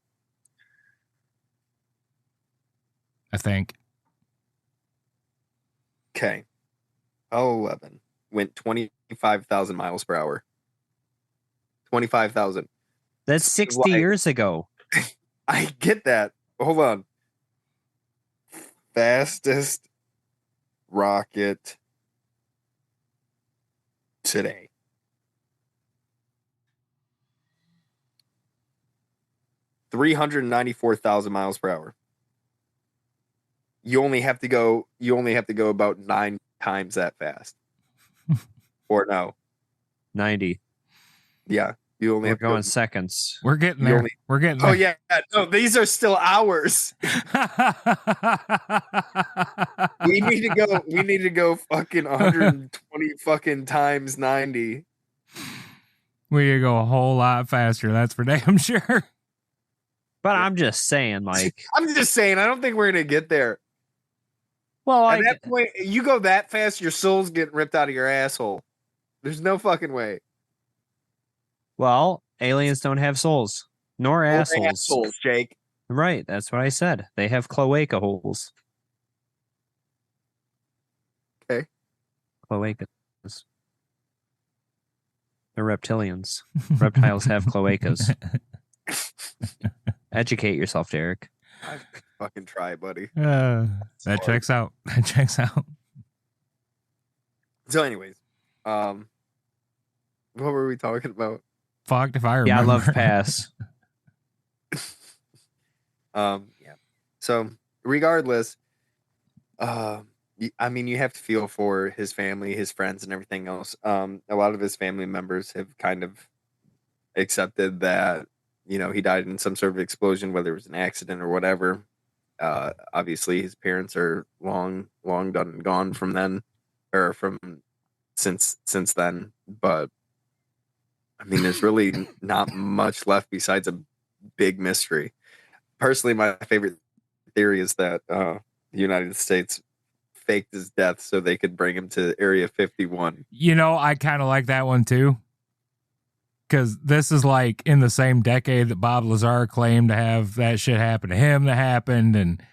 S1: I think.
S3: Okay. 11 went 25,000 miles per hour. 25,000.
S2: That's 60
S3: Like-
S2: years ago.
S3: I get that. Hold on. Fastest rocket today. $394,000 miles per hour. You only have to go about 9 times that fast. Or no.
S2: 90.
S3: Yeah. You only
S2: We're
S3: have to go.
S2: going seconds.
S1: We're getting
S3: You
S1: there.
S3: only-
S1: We're getting
S3: Oh
S1: there.
S3: yeah, no, these are still hours. We need to go fucking 120 fucking times 90.
S1: We could go a whole lot faster. That's for damn sure.
S2: But I'm just saying, like,
S3: I'm just saying, I don't think we're gonna get there.
S2: well,
S3: At
S2: like,
S3: that point, you go that fast, your soul's getting ripped out of your asshole. There's no fucking way.
S2: well, aliens don't have souls, nor
S3: Or
S2: assholes.
S3: assholes, Jake.
S2: Right, that's what I said. They have cloaca holes.
S3: Okay.
S2: Cloacas. They're reptilians. Reptiles have cloacas. Educate yourself, Derek.
S3: I fucking try, buddy.
S1: That checks out. That checks out.
S3: So, anyways, what were we talking about?
S1: Fucked if I remember.
S2: Yeah, I love pass.
S3: Yeah. So, regardless, I mean, you have to feel for his family, his friends, and everything else. A lot of his family members have kind of accepted that, you know, he died in some sort of explosion, whether it was an accident or whatever. Obviously, his parents are long done and gone from then, or from since then. But I mean, there's really not much left besides a big mystery. Personally, my favorite theory is that the United States faked his death so they could bring him to Area 51.
S1: You know, I kind of like that one too. Because this is like in the same decade that Bob Lazar claimed to have that shit happen to him that happened. And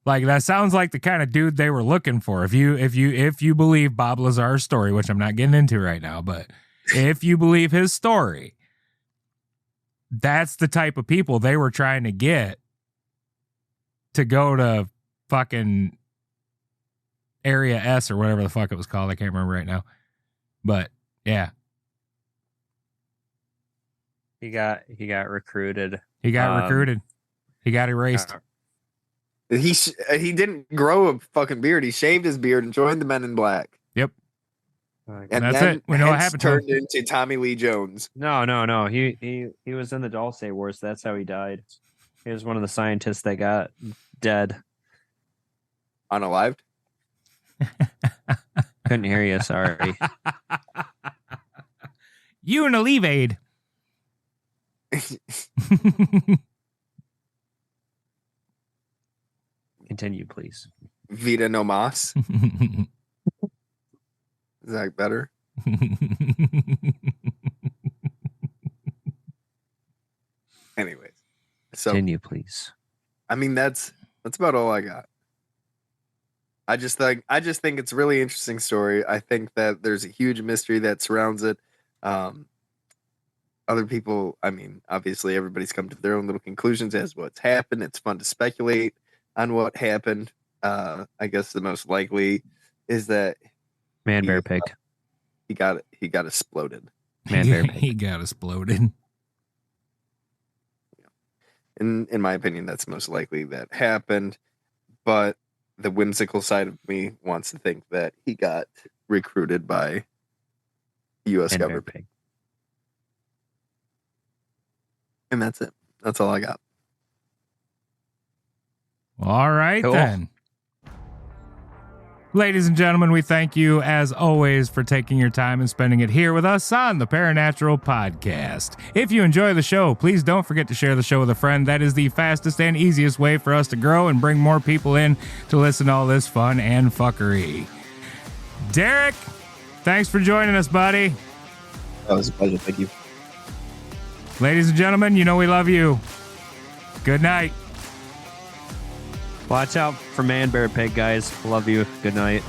S1: like, that sounds like the kind of dude they were looking for. If you believe Bob Lazar's story, which I'm not getting into right now, but if you believe his story, that's the type of people they were trying to get to go to fucking Area S or whatever the fuck it was called. I can't remember right now. But yeah.
S2: He got recruited.
S1: He got recruited. He got erased.
S3: He didn't grow a fucking beard. He shaved his beard and joined the Men in Black.
S1: Yep.
S3: And
S1: that's
S3: then
S1: it. We know what happened to him.
S3: turned into Tommy Lee Jones.
S2: No. He was in the Dulce Wars. That's how he died. He was one of the scientists that got dead.
S3: Unalived?
S2: Couldn't hear you. Sorry.
S1: You and Aleve.
S2: Continue, please.
S3: Vida no mas. Is that better? Anyways, so
S2: Continue, please.
S3: I mean that's about all I got. I just think it's a really interesting story. I think that there's a huge mystery that surrounds it. Other people, I mean, obviously everybody's come to their own little conclusions as to what's happened. It's fun to speculate on what happened. I guess the most likely is that
S2: Man, bear, pig.
S3: He got exploded.
S2: Man, bear, pig.
S1: He got exploded.
S3: In my opinion, that's most likely that happened. But the whimsical side of me wants to think that he got recruited by U.S.
S2: Man,
S3: government.
S2: bear, pig.
S3: And that's it. That's all I got.
S1: All right,
S2: Cool.
S1: then. Ladies and gentlemen, we thank you, as always, for taking your time and spending it here with us on the Paranatural Podcast. If you enjoy the show, please don't forget to share the show with a friend. That is the fastest and easiest way for us to grow and bring more people in to listen to all this fun and fuckery. Derek, thanks for joining us, buddy.
S3: That was a pleasure. Thank you.
S1: Ladies and gentlemen, you know we love you. Good night.
S2: Watch out for Man, bear, pig, guys. Love you. Good night.